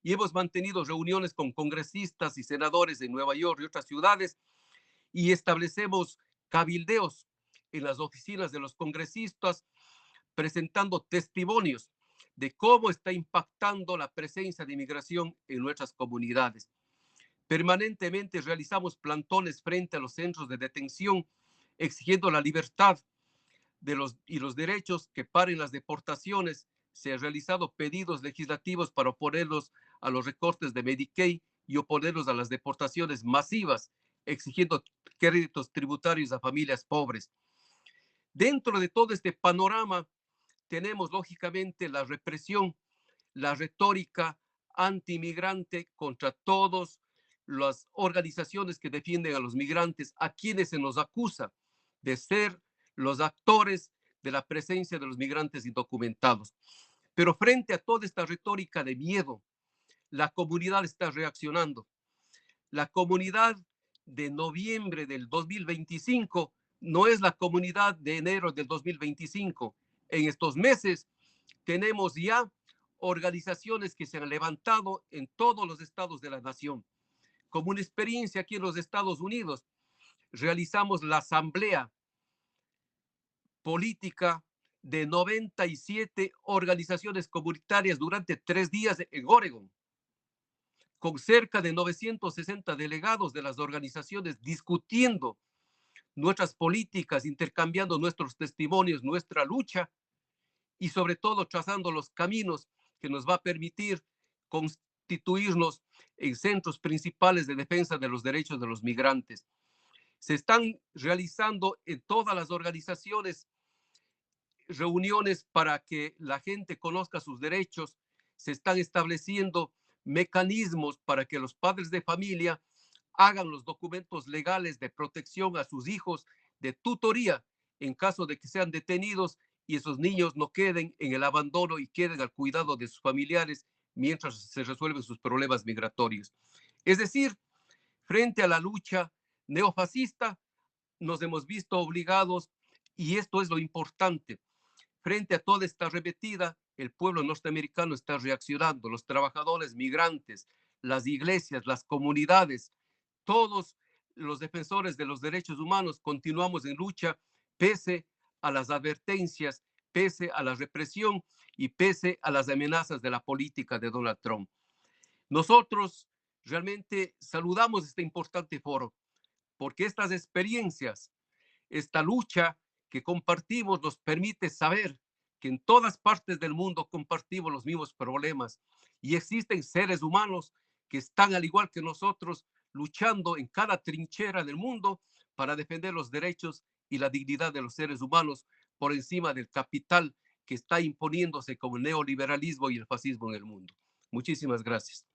y hemos mantenido reuniones con congresistas y senadores de Nueva York y otras ciudades y establecemos cabildeos en las oficinas de los congresistas presentando testimonios de cómo está impactando la presencia de inmigración en nuestras comunidades. Permanentemente realizamos plantones frente a los centros de detención, exigiendo la libertad y los derechos, que paren las deportaciones. Se han realizado pedidos legislativos para oponerlos a los recortes de Medicaid y oponerlos a las deportaciones masivas, exigiendo créditos tributarios a familias pobres. Dentro de todo este panorama tenemos lógicamente la represión, la retórica antimigrante contra todas las organizaciones que defienden a los migrantes, a quienes se nos acusa de ser los actores de la presencia de los migrantes indocumentados. Pero frente a toda esta retórica de miedo, la comunidad está reaccionando. La comunidad de noviembre del 2025 no es la comunidad de enero del 2025. En estos meses tenemos ya organizaciones que se han levantado en todos los estados de la nación. Como una experiencia aquí en los Estados Unidos, realizamos la asamblea política de 97 organizaciones comunitarias durante 3 días en Oregon, con cerca de 960 delegados de las organizaciones discutiendo nuestras políticas, intercambiando nuestros testimonios, nuestra lucha y sobre todo trazando los caminos que nos va a permitir constituirnos en centros principales de defensa de los derechos de los migrantes. Se están realizando en todas las organizaciones reuniones para que la gente conozca sus derechos, se están estableciendo mecanismos para que los padres de familia hagan los documentos legales de protección a sus hijos, de tutoría en caso de que sean detenidos y esos niños no queden en el abandono y queden al cuidado de sus familiares mientras se resuelven sus problemas migratorios. Es decir, frente a la lucha neofascista, nos hemos visto obligados, y esto es lo importante, frente a toda esta arremetida, el pueblo norteamericano está reaccionando, los trabajadores migrantes, las iglesias, las comunidades, todos los defensores de los derechos humanos continuamos en lucha pese a las advertencias, pese a la represión y pese a las amenazas de la política de Donald Trump. Nosotros realmente saludamos este importante foro porque estas experiencias, esta lucha que compartimos nos permite saber que en todas partes del mundo compartimos los mismos problemas y existen seres humanos que están al igual que nosotros luchando en cada trinchera del mundo para defender los derechos y la dignidad de los seres humanos por encima del capital que está imponiéndose como el neoliberalismo y el fascismo en el mundo. Muchísimas gracias.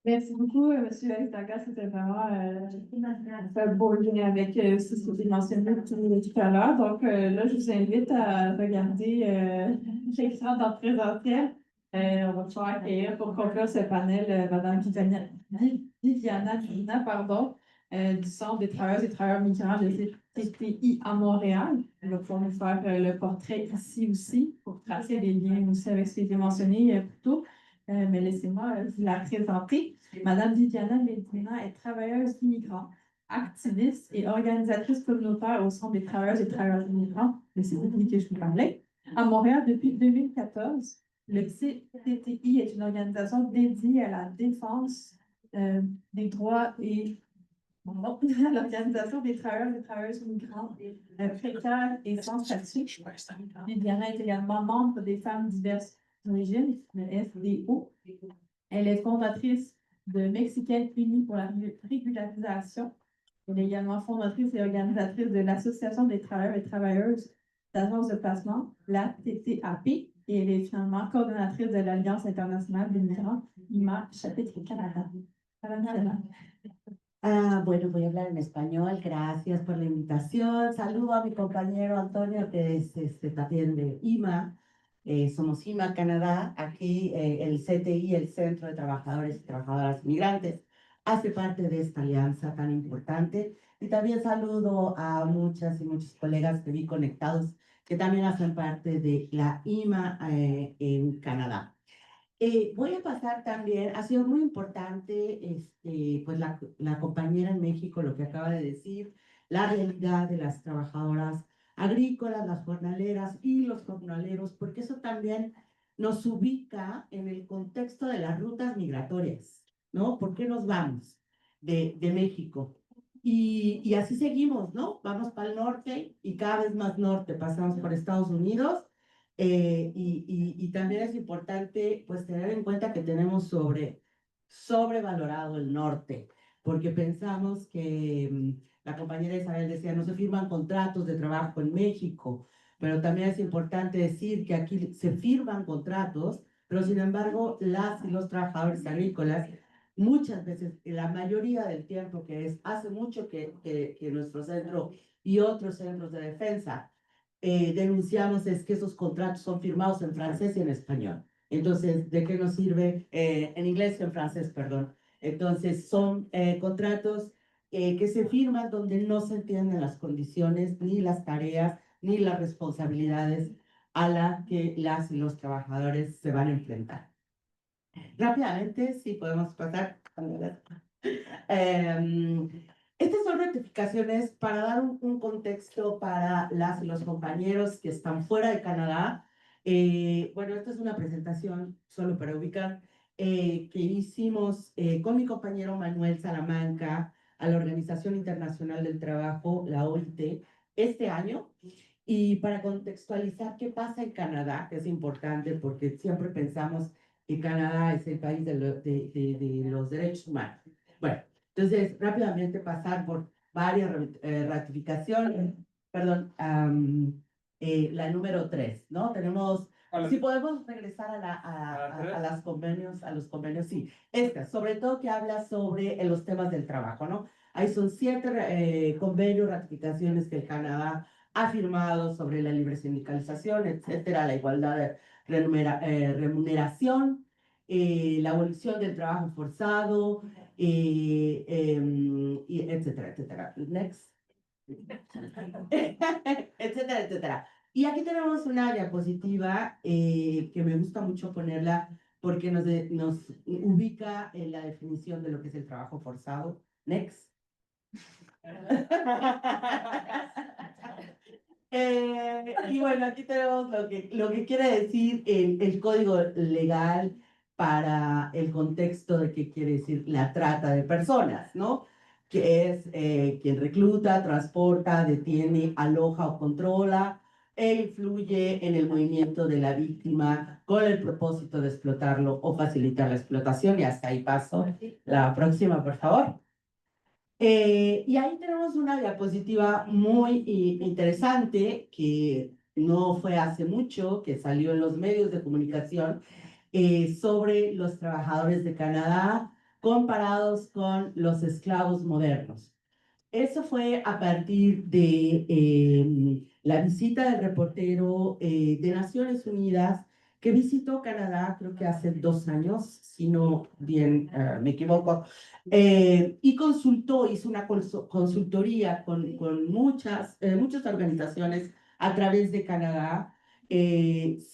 Merci beaucoup, M. Aitaga. C'était vraiment un beau lien avec ce que vous mentionné tout à l'heure. Donc là, je vous invite à regarder l'écran dans le présentiel. On va pouvoir accueillir pour conclure ce panel Mme Viviana Gina, du Centre des travailleuses et travailleurs migrants de CTI à Montréal. Elle va pouvoir nous faire le portrait ici aussi pour tracer des liens aussi avec ce qui a été mentionné plus tôt. Mais laissez-moi vous la présenter. Madame Viviana Medina est travailleuse immigrante, activiste et organisatrice communautaire au Centre des travailleuses et travailleurs immigrants, le CTI que je vous parlais, à Montréal depuis 2014. Le CTI est une organisation dédiée à la défense des droits et à l'Organisation des travailleurs et travailleuses migrants précaires et sans statut. Viviana est également membre des Femmes diverses d'origine, le FDO. Elle est fondatrice de Mexicaines Unies pour la régularisation. Elle est également fondatrice et organisatrice de l'Association des travailleurs et travailleuses d'agences de placement, la TTAP, et elle est finalement coordonnatrice de l'Alliance internationale des migrants, IMA, chapitre Canada. Bueno, voy a hablar en español. Gracias por la invitación. Saludo a mi compañero Antonio, que es también de IMA. Somos IMA Canadá. Aquí el CTI, el Centro de Trabajadores y Trabajadoras Migrantes, hace parte de esta alianza tan importante. Y también saludo a muchas y muchos colegas que vi conectados que también hacen parte de la IMA en Canadá. Voy a pasar también, ha sido muy importante, pues la compañera en México, lo que acaba de decir, la realidad de las trabajadoras agrícolas, las jornaleras y los jornaleros, porque eso también nos ubica en el contexto de las rutas migratorias, ¿no? ¿Por qué nos vamos de México? Y así seguimos, ¿no? Vamos para el norte y cada vez más norte, pasamos por Estados Unidos Y también es importante pues tener en cuenta que tenemos sobrevalorado el norte, porque pensamos que la compañera Isabel decía, no se firman contratos de trabajo en México, pero también es importante decir que aquí se firman contratos, pero sin embargo las y los trabajadores agrícolas muchas veces, la mayoría del tiempo, que es hace mucho que nuestro centro y otros centros de defensa denunciamos es que esos contratos son firmados en francés y en español. Entonces, ¿de qué nos sirve? En inglés y en francés, perdón. Entonces, son contratos que se firman donde no se entienden las condiciones, ni las tareas, ni las responsabilidades a las que las y los trabajadores se van a enfrentar. Rápidamente, sí, podemos pasar. Em, Estas son rectificaciones para dar un contexto para las y los compañeros que están fuera de Canadá. Bueno, esta es una presentación solo para ubicar que hicimos con mi compañero Manuel Salamanca a la Organización Internacional del Trabajo, la OIT, este año. Y para contextualizar qué pasa en Canadá, que es importante porque siempre pensamos que Canadá es el país de los derechos humanos. Bueno, entonces rápidamente pasar por varias ratificaciones, perdón, la número 3, ¿no? Tenemos, si podemos regresar a los convenios, sí, esta, sobre todo que habla sobre los temas del trabajo, ¿no? Ahí son 7 convenios, ratificaciones que Canadá ha firmado sobre la libre sindicalización, etcétera, la igualdad de remuneración, la abolición del trabajo forzado, y etcétera, etcétera. Next. Etcétera, etcétera. Y aquí tenemos una diapositiva que me gusta mucho ponerla porque nos ubica en la definición de lo que es el trabajo forzado. Next. Y bueno, aquí tenemos lo que quiere decir el código legal para el contexto de qué quiere decir la trata de personas, ¿no? Que es quien recluta, transporta, detiene, aloja o controla e influye en el movimiento de la víctima con el propósito de explotarlo o facilitar la explotación. Y hasta ahí paso. La próxima, por favor. Y ahí tenemos una diapositiva muy interesante que no fue hace mucho, que salió en los medios de comunicación, sobre los trabajadores de Canadá comparados con los esclavos modernos. Eso fue a partir de la visita del reportero de Naciones Unidas que visitó Canadá, creo que hace 2 años, si no bien me equivoco, y hizo una consultoría con muchas organizaciones a través de Canadá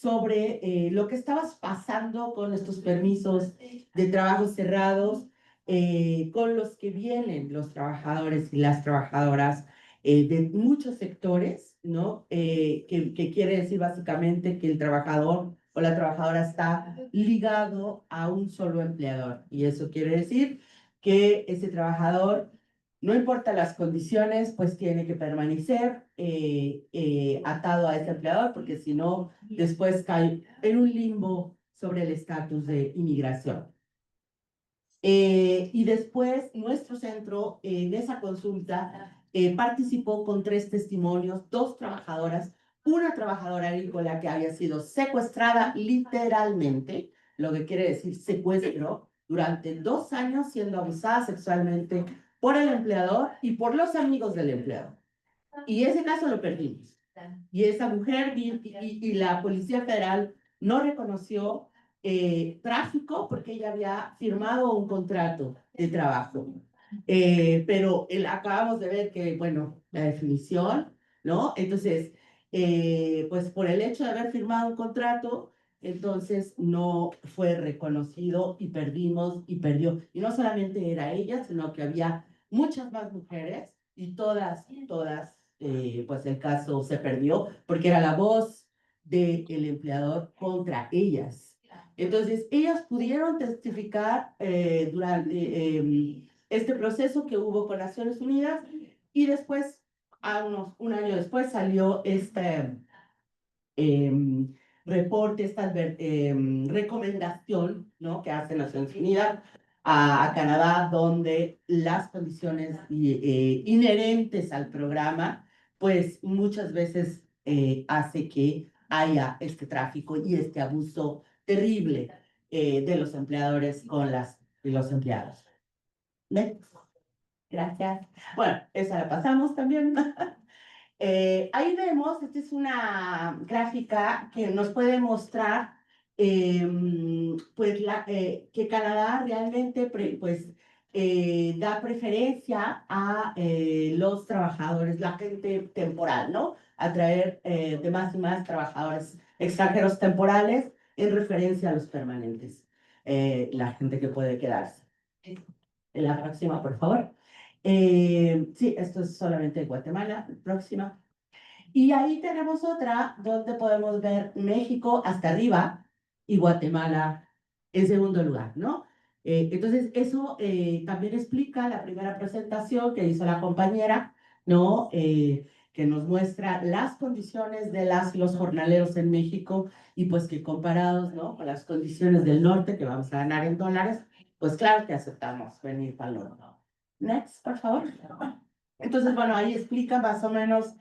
sobre lo que estaba pasando con estos permisos de trabajo cerrados con los que vienen los trabajadores y las trabajadoras de muchos sectores, ¿no? Que quiere decir básicamente que el trabajador o la trabajadora está ligado a un solo empleador. Y eso quiere decir que ese trabajador, no importa las condiciones, pues tiene que permanecer atado a ese empleador, porque si no, después cae en un limbo sobre el estatus de inmigración. Y después nuestro centro en esa consulta participó con 3 testimonios, 2 trabajadoras, una trabajadora agrícola que había sido secuestrada literalmente, lo que quiere decir secuestro, durante 2 años siendo abusada sexualmente por el empleador y por los amigos del empleador. Y ese caso lo perdimos. Y esa mujer y la Policía Federal no reconoció tráfico porque ella había firmado un contrato de trabajo. Pero acabamos de ver que, bueno, la definición, ¿no? Entonces, pues por el hecho de haber firmado un contrato, entonces no fue reconocido y perdimos y perdió. Y no solamente era ella, sino que había muchas más mujeres y todas, pues el caso se perdió porque era la voz del empleador contra ellas. Entonces, ellas pudieron testificar durante este proceso que hubo con Naciones Unidas y después, un año después, salió reporte, esta recomendación, ¿no? Que hace Naciones Unidas a Canadá, donde las condiciones inherentes al programa, pues muchas veces hace que haya este tráfico y este abuso terrible de los empleadores con los empleados. Next. Gracias. Bueno, esa la pasamos también. Ahí vemos, esta es una gráfica que nos puede mostrar pues que Canadá realmente da preferencia a los trabajadores, la gente temporal, ¿no? Atraer de más y más trabajadores extranjeros temporales en referencia a los permanentes, la gente que puede quedarse. En la próxima, por favor. Sí, esto es solamente Guatemala. Próxima. Y ahí tenemos otra donde podemos ver México hasta arriba y Guatemala en segundo lugar, ¿no? Entonces, eso también explica la primera presentación que hizo la compañera, ¿no? Que nos muestra las condiciones de los jornaleros en México y pues que comparados, ¿no? Con las condiciones del norte, que vamos a ganar en dólares, pues claro que aceptamos venir para el norte. Next, por favor. Entonces, bueno, ahí explica más o menos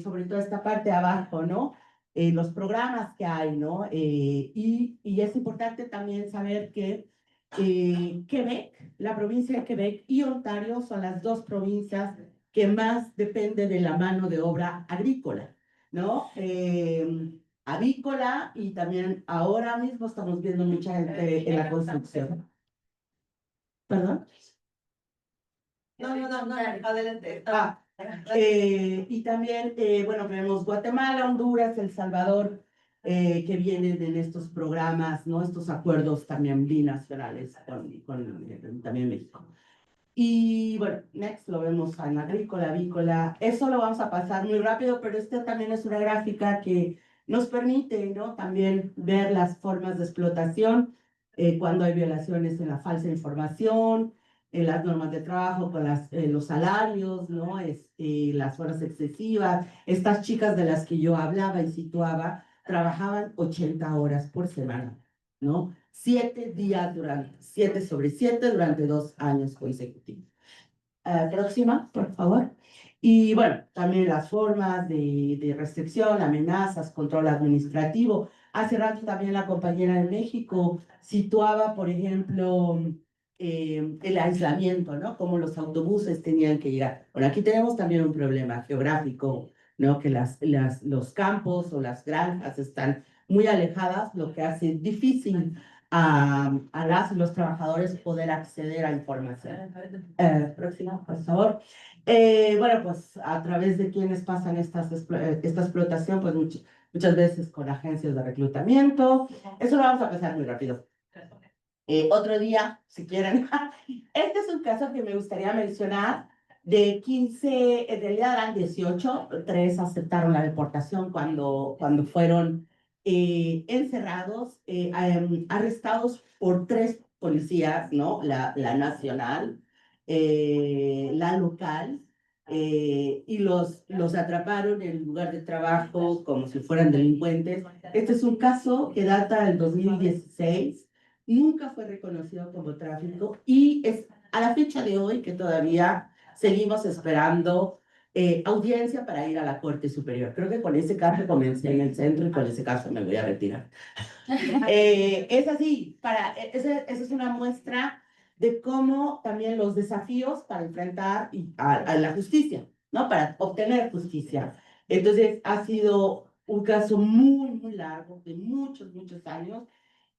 sobre toda esta parte de abajo, ¿no? Los programas que hay, ¿no? Y es importante también saber que Quebec, la provincia de Quebec y Ontario son las dos provincias que más dependen de la mano de obra agrícola, ¿no? Avícola y también ahora mismo estamos viendo mucha gente en la construcción. ¿Perdón? No, adelante. Y también, bueno, vemos Guatemala, Honduras, El Salvador, que vienen en estos programas, ¿no? Estos acuerdos también binacionales con también México. Y bueno, next lo vemos en agrícola, avícola. Eso lo vamos a pasar muy rápido, pero esta también es una gráfica que nos permite, ¿no? También ver las formas de explotación, cuando hay violaciones en la falsa información, en las normas de trabajo, con los salarios, ¿no? Las horas excesivas. Estas chicas de las que yo hablaba y situaba trabajaban 80 horas por semana, ¿no? 7 días 7 sobre 7 durante 2 años consecutivos. Próxima, por favor. Y bueno, también las formas de restricción, amenazas, control administrativo. Hace rato también la compañera de México situaba, por ejemplo, el aislamiento, ¿no? Cómo los autobuses tenían que llegar. Bueno, aquí tenemos también un problema geográfico, ¿no? Que los campos o las granjas están muy alejadas, lo que hace difícil a los trabajadores poder acceder a información. Próxima, por favor. Bueno, pues a través de quienes pasan esta explotación, pues muchas veces con agencias de reclutamiento. Eso lo vamos a pasar muy rápido. Otro día, si quieren. Este es un caso que me gustaría mencionar. De 15, en realidad eran 18, 3 aceptaron la deportación cuando fueron encerrados, arrestados por 3 policías, ¿no? La nacional, la local, y los atraparon en el lugar de trabajo como si fueran delincuentes. Este es un caso que data del 2016, nunca fue reconocido como tráfico y es a la fecha de hoy que todavía seguimos esperando audiencia para ir a la Corte Superior. Creo que con ese caso comencé en el centro y con ese caso me voy a retirar. Es así, esa es una muestra de cómo también los desafíos para enfrentar a la justicia, ¿no? Para obtener justicia. Entonces, ha sido un caso muy, muy largo, de muchos, muchos años,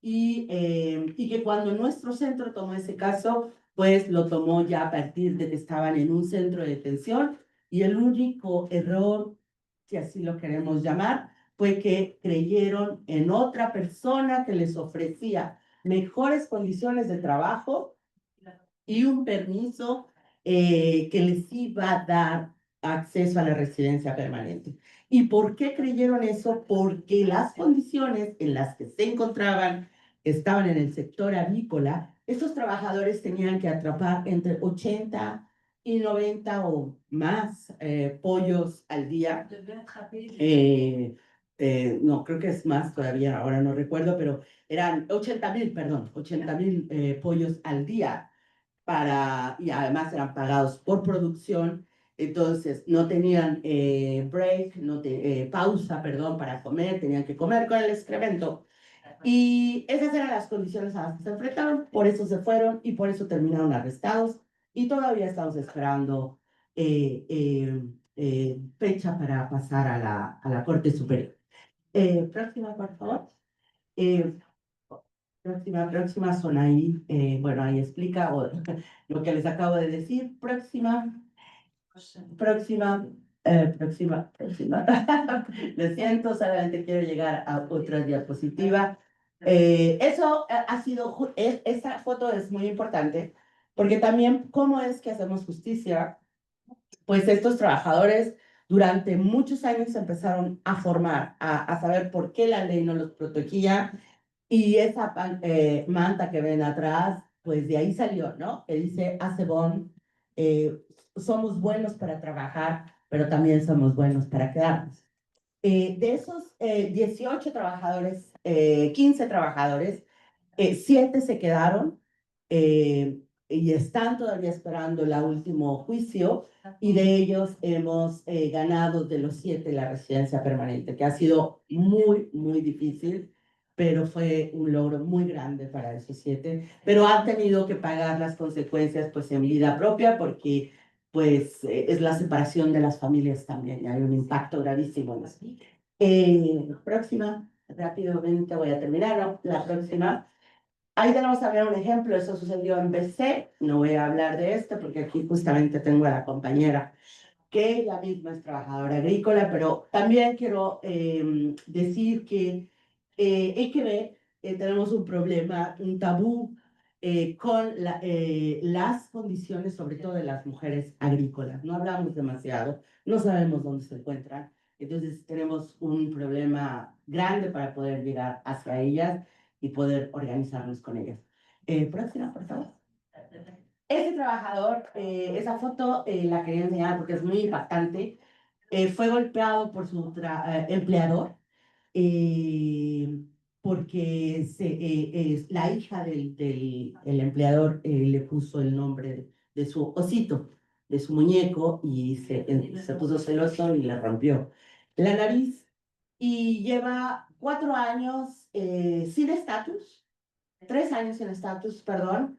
y que cuando nuestro centro tomó ese caso, pues lo tomó ya a partir de que estaban en un centro de detención, y el único error, si así lo queremos llamar, fue que creyeron en otra persona que les ofrecía mejores condiciones de trabajo y un permiso que les iba a dar acceso a la residencia permanente. ¿Y por qué creyeron eso? Porque las condiciones en las que se encontraban estaban en el sector avícola. Estos trabajadores tenían que atrapar entre 80 y 90 o más pollos al día, no, creo que es más todavía, ahora no recuerdo, pero eran 80,000, perdón, 80,000 pollos al día y además eran pagados por producción, entonces no tenían break, pausa, perdón, para comer, tenían que comer con el excremento. Y esas eran las condiciones a las que se enfrentaron, por eso se fueron y por eso terminaron arrestados y todavía estamos esperando fecha para pasar a la Corte Superior. Próxima, por favor. Eh, próxima son ahí, bueno, ahí explica lo que les acabo de decir. Próxima. Próxima. Lo siento, solamente quiero llegar a otra diapositiva. Eso ha sido, esta foto es muy importante, porque también cómo es que hacemos justicia. Pues estos trabajadores durante muchos años se empezaron a formar, a saber por qué la ley no los protegía, y esa manta que ven atrás, pues de ahí salió, ¿no? Que dice Acebón, somos buenos para trabajar, pero también somos buenos para quedarnos. De esos 18 trabajadores, 15 trabajadores, 7 se quedaron y están todavía esperando el último juicio, y de ellos hemos ganado de los 7 la residencia permanente, que ha sido muy, muy difícil, pero fue un logro muy grande para esos 7, pero han tenido que pagar las consecuencias pues en vida propia, porque pues es la separación de las familias también, y hay un impacto gravísimo en eso. Próxima, rápidamente voy a terminar, ¿no? La próxima. Ahí tenemos también un ejemplo, eso sucedió en BC, no voy a hablar de esto porque aquí justamente tengo a la compañera que ella misma es trabajadora agrícola, pero también quiero decir que hay que ver, tenemos un problema, un tabú con las condiciones, sobre todo de las mujeres agrícolas. No hablamos demasiado, no sabemos dónde se encuentran, entonces tenemos un problema grande para poder llegar hacia ellas y poder organizarnos con ellas. Próxima, por favor. Ese trabajador, esa foto la quería enseñar porque es muy impactante. Fue golpeado por su empleador eh, porque la hija el empleador le puso el nombre de su osito, de su muñeco, y se puso celoso y le rompió la nariz. Y lleva 4 años sin estatus, 3 años sin estatus, perdón.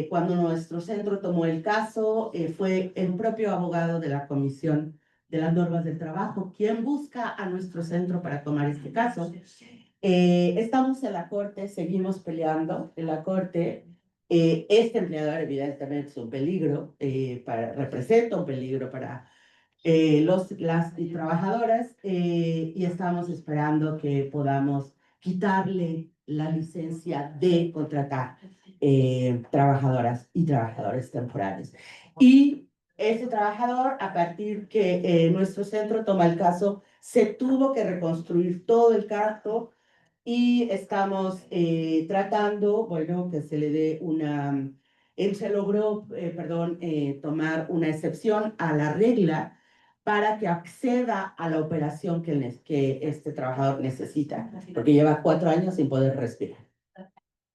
Cuando nuestro centro tomó el caso, fue el propio abogado de la Comisión de las Normas del Trabajo quien busca a nuestro centro para tomar este caso. Estamos en la corte, seguimos peleando en la corte. Este empleador evidentemente es un peligro, representa un peligro para las trabajadoras, y estamos esperando que podamos quitarle la licencia de contratar trabajadoras y trabajadores temporales. Y ese trabajador, a partir que nuestro centro toma el caso, se tuvo que reconstruir todo el caso, y estamos tratando, bueno, que se le dé él se logró, perdón, tomar una excepción a la regla para que acceda a la operación que este trabajador necesita, porque lleva 4 años sin poder respirar.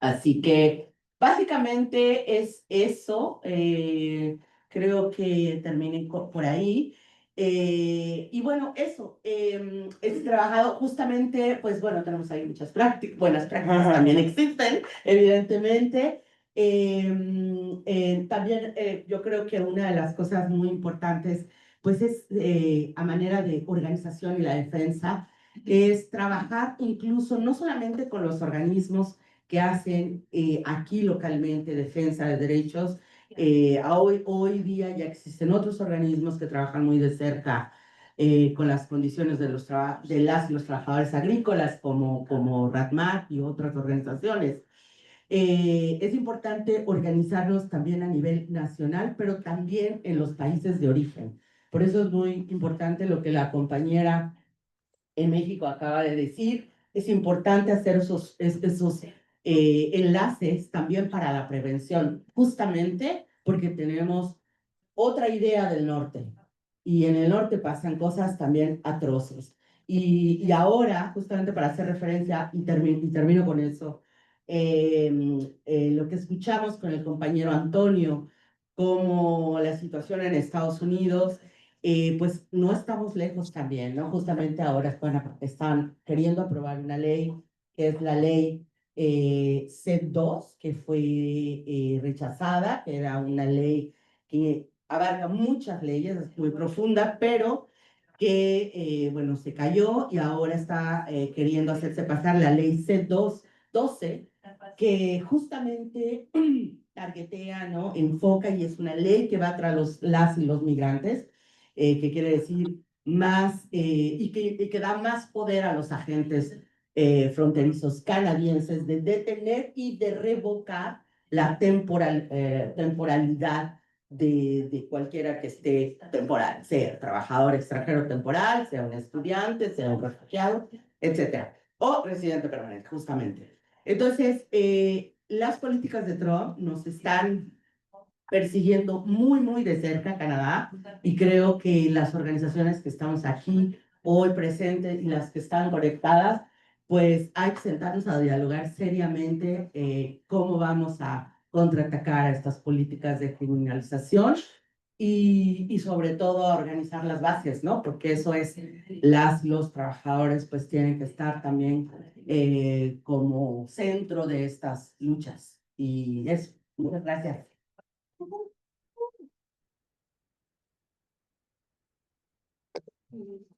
Así que básicamente es eso. Creo que terminé por ahí. Y bueno, eso. Es trabajado justamente, pues bueno, tenemos ahí muchas prácticas, buenas prácticas también existen, evidentemente. También yo creo que una de las cosas muy importantes, pues es a manera de organización y la defensa, es trabajar incluso no solamente con los organismos que hacen aquí localmente defensa de derechos. Hoy día ya existen otros organismos que trabajan muy de cerca con las condiciones de los trabajadores agrícolas, como RATMAC y otras organizaciones. Es importante organizarnos también a nivel nacional, pero también en los países de origen. Por eso es muy importante lo que la compañera en México acaba de decir. Es importante hacer esos enlaces también para la prevención, justamente porque tenemos otra idea del norte, y en el norte pasan cosas también atroces. Y ahora, justamente para hacer referencia, y termino con eso, lo que escuchamos con el compañero Antonio, como la situación en Estados Unidos, pues no estamos lejos también, ¿no? Justamente ahora están queriendo aprobar una ley, que es la ley C2, que fue rechazada, que era una ley que abarca muchas leyes, es muy profunda, pero que, bueno, se cayó y ahora está queriendo hacerse pasar la ley C212, que justamente targetea, ¿no? Enfoca y es una ley que va tras las y los migrantes, que quiere decir más, y que da más poder a los agentes fronterizos canadienses de detener y de revocar la temporalidad de cualquiera que esté temporal, sea trabajador extranjero temporal, sea un estudiante, sea un refugiado, etcétera, o residente permanente, justamente. Entonces, las políticas de Trump nos están persiguiendo muy, muy de cerca Canadá, y creo que las organizaciones que estamos aquí hoy presentes y las que están conectadas, pues hay que sentarnos a dialogar seriamente cómo vamos a contraatacar a estas políticas de criminalización y sobre todo a organizar las bases, ¿no? Porque eso es, los trabajadores pues tienen que estar también como centro de estas luchas. Y eso, muchas gracias.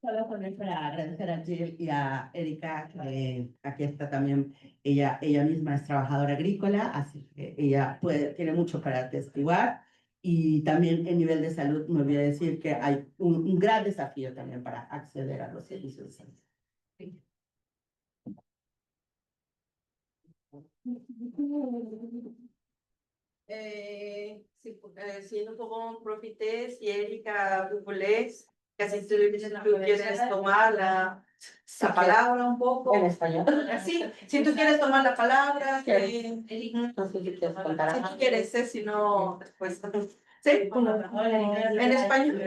Solo también para agradecer a Jill y a Erika, aquí está también, ella misma es trabajadora agrícola, así que ella tiene mucho para atestiguar, y también en nivel de salud me voy a decir que hay un gran desafío también para acceder a los servicios de salud. Si nous pouvons profiter, si Erika, vous voulez, que si tú quieres tomar la palabra un poco. En español. Sí, si tú quieres tomar la palabra, No sé si quieres contar si algo. tú quieres, si no, después. Sí, en español.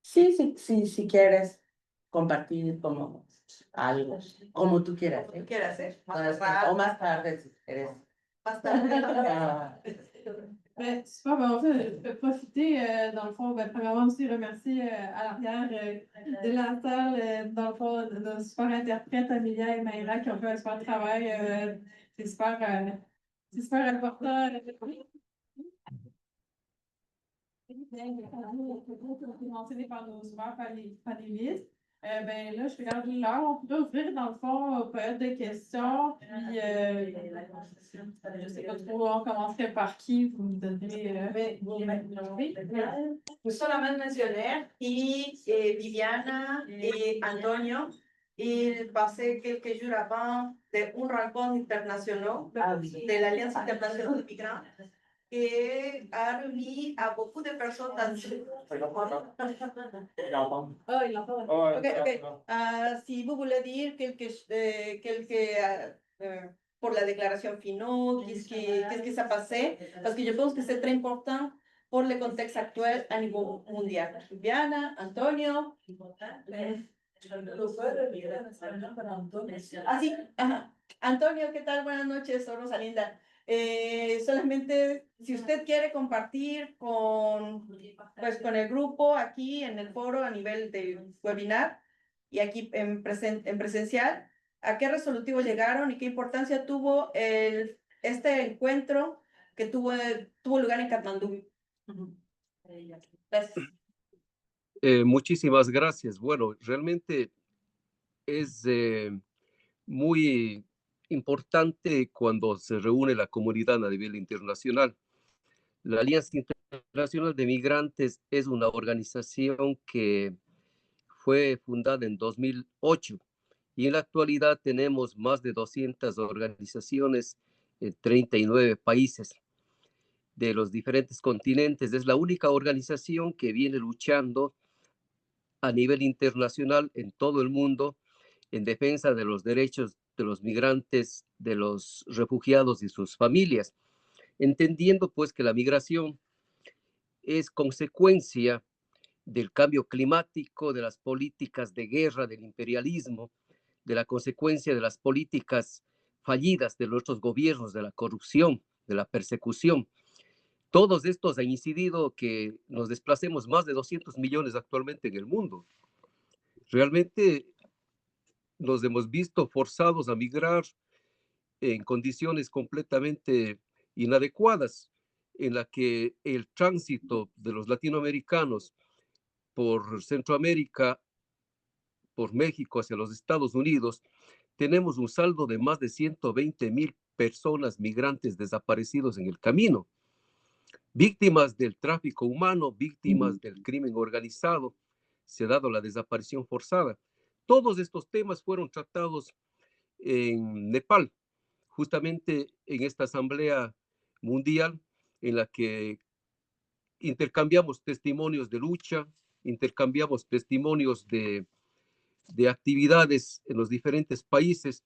Sí, sí, sí, si quieres compartir como algo, como tú quieras. Como tú quieras hacer. O más tarde, si quieres. Más tarde. Ben, super, ben, en fait, je vais profiter, dans le fond, ben, premièrement aussi remercier à l'arrière de la salle, dans le fond, nos super interprètes, Amelia et Maïra, qui ont fait un super travail. C'est super important. Mentionné par nos super panélistes. Ben là, je regarde l'heure. On pourrait ouvrir, dans le fond, aux périodes de questions. Puis, je ne sais pas trop, on commencerait par qui vous me donnerez. Solamente mencioné y Viviana y Antonio, il passait quelques jours avant d'un rencontre international de l'Alliance internationale de migrants qui a réuni à beaucoup de personnes dans Ah, il l'entend. Ok. Si vous voulez dire pour la déclaration finale, qu'est-ce qui s'est passé? Parce que je pense que c'est très important pour le contexte actuel a niveau mondial. Viviana, Antonio. Sí, ajá. Antonio, ¿qué tal? Buenas noches, soy Rosalinda. Solamente, si usted quiere compartir con el grupo aquí en el foro a nivel de webinar y aquí en presencial, ¿a qué resolutivo llegaron y qué importancia tuvo este encuentro que tuvo lugar en Katmandú? Gracias. Muchísimas gracias. Bueno, realmente es muy importante cuando se reúne la comunidad a nivel internacional. La Alianza Internacional de Migrantes es una organización que fue fundada en 2008 y en la actualidad tenemos más de 200 organizaciones en 39 países de los diferentes continentes. Es la única organización que viene luchando a nivel internacional en todo el mundo en defensa de los derechos de los migrantes, de los refugiados y sus familias, entendiendo pues que la migración es consecuencia del cambio climático, de las políticas de guerra, del imperialismo, de la consecuencia de las políticas fallidas de nuestros gobiernos, de la corrupción, de la persecución. Todos estos han incidido que nos desplacemos más de 200 millones actualmente en el mundo. Realmente nos hemos visto forzados a migrar en condiciones completamente inadecuadas, en la que el tránsito de los latinoamericanos por Centroamérica, por México hacia los Estados Unidos, tenemos un saldo de más de 120,000 personas migrantes desaparecidos en el camino, víctimas del tráfico humano, víctimas del crimen organizado, se ha dado la desaparición forzada. Todos estos temas fueron tratados en Nepal, justamente en esta asamblea mundial en la que intercambiamos testimonios de lucha, intercambiamos testimonios de actividades en los diferentes países,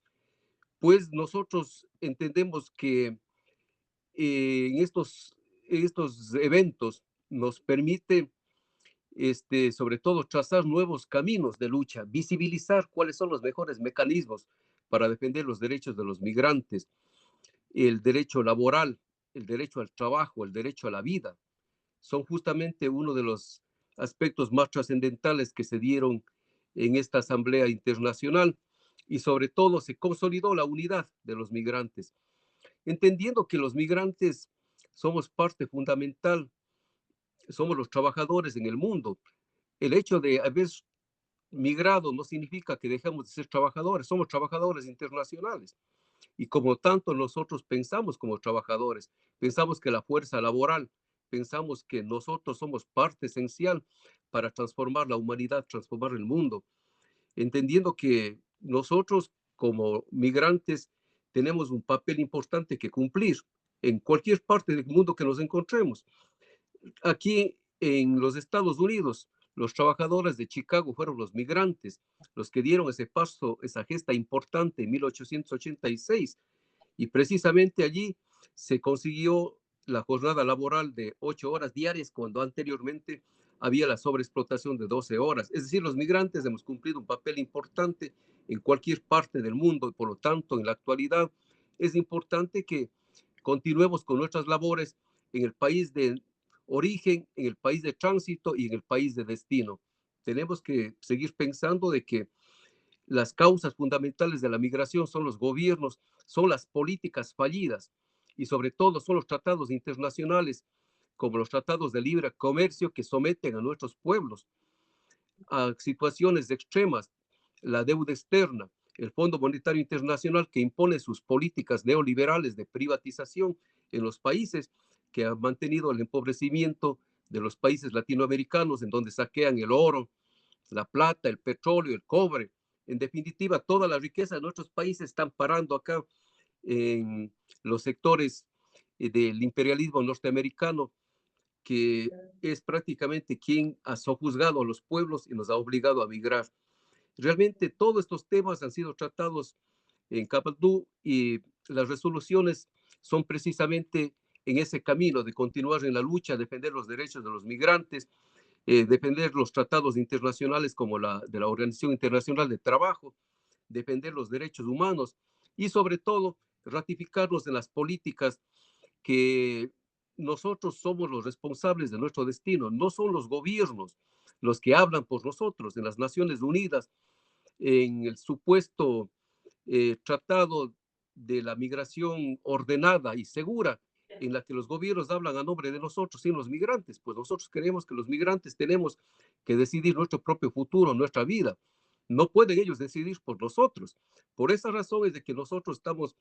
pues nosotros entendemos que en estos eventos nos permite, sobre todo, trazar nuevos caminos de lucha, visibilizar cuáles son los mejores mecanismos para defender los derechos de los migrantes, el derecho laboral, el derecho al trabajo, el derecho a la vida. Son justamente uno de los aspectos más trascendentales que se dieron en esta Asamblea Internacional y sobre todo se consolidó la unidad de los migrantes, entendiendo que los migrantes somos parte fundamental, somos los trabajadores en el mundo. El hecho de haber migrado no significa que dejemos de ser trabajadores, somos trabajadores internacionales. Y como tanto nosotros pensamos como trabajadores, pensamos que la fuerza laboral, pensamos que nosotros somos parte esencial para transformar la humanidad, transformar el mundo, entendiendo que nosotros como migrantes tenemos un papel importante que cumplir en cualquier parte del mundo que nos encontremos. Aquí en los Estados Unidos, los trabajadores de Chicago fueron los migrantes, los que dieron ese paso, esa gesta importante en 1886. Y precisamente allí se consiguió la jornada laboral de 8 horas diarias cuando anteriormente había la sobreexplotación de 12 horas. Es decir, los migrantes hemos cumplido un papel importante en cualquier parte del mundo y por lo tanto en la actualidad es importante que continuemos con nuestras labores en el país de origen, en el país de tránsito y en el país de destino. Tenemos que seguir pensando de que las causas fundamentales de la migración son los gobiernos, son las políticas fallidas y sobre todo son los tratados internacionales como los tratados de libre comercio que someten a nuestros pueblos a situaciones extremas, la deuda externa, el Fondo Monetario Internacional que impone sus políticas neoliberales de privatización en los países, que han mantenido el empobrecimiento de los países latinoamericanos en donde saquean el oro, la plata, el petróleo, el cobre. En definitiva, toda la riqueza de nuestros países están parando acá en los sectores del imperialismo norteamericano, que es prácticamente quien ha sojuzgado a los pueblos y nos ha obligado a migrar. Realmente todos estos temas han sido tratados en Katmandú y las resoluciones son precisamente en ese camino de continuar en la lucha, defender los derechos de los migrantes, defender los tratados internacionales como de la Organización Internacional de Trabajo, defender los derechos humanos y sobre todo ratificarnos en las políticas que nosotros somos los responsables de nuestro destino, no son los gobiernos los que hablan por nosotros. En las Naciones Unidas, en el supuesto tratado de la migración ordenada y segura, en la que los gobiernos hablan a nombre de nosotros, sin los migrantes, pues nosotros creemos que los migrantes tenemos que decidir nuestro propio futuro, nuestra vida. No pueden ellos decidir por nosotros. Por esa razón es de que nosotros estamos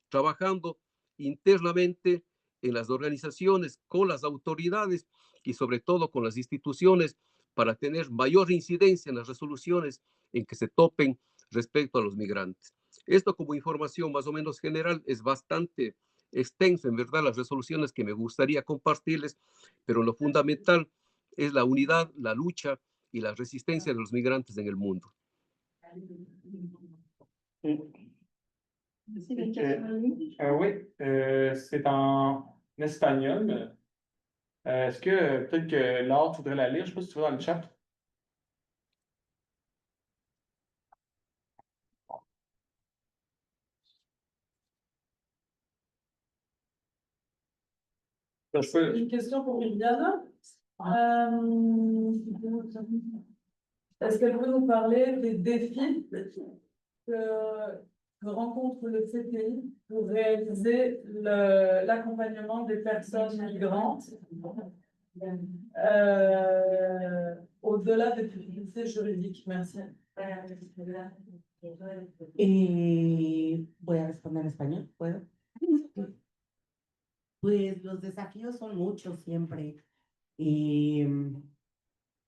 trabajando internamente en las organizaciones, con las autoridades y sobre todo con las instituciones para tener mayor incidencia en las resoluciones en que se topen respecto a los migrantes. Esto como información más o menos general es bastante extenso, en verdad, las resoluciones que me gustaría compartirles, pero lo fundamental es la unidad, la lucha y la resistencia de los migrantes en el mundo. Oui, c'est en espagnol. Est-ce que peut-être que Laure, tu voudrais la lire? Je sais pas si tu vas dans le chat. Je peux- Une question pour Viviane. Est-ce qu'elle peut nous parler des défis que rencontre le CTI pour réaliser l'accompagnement des personnes migrantes au-delà des difficultés juridiques? Merci. Voy a responder en español, ¿puedo? Pues los desafíos son muchos siempre.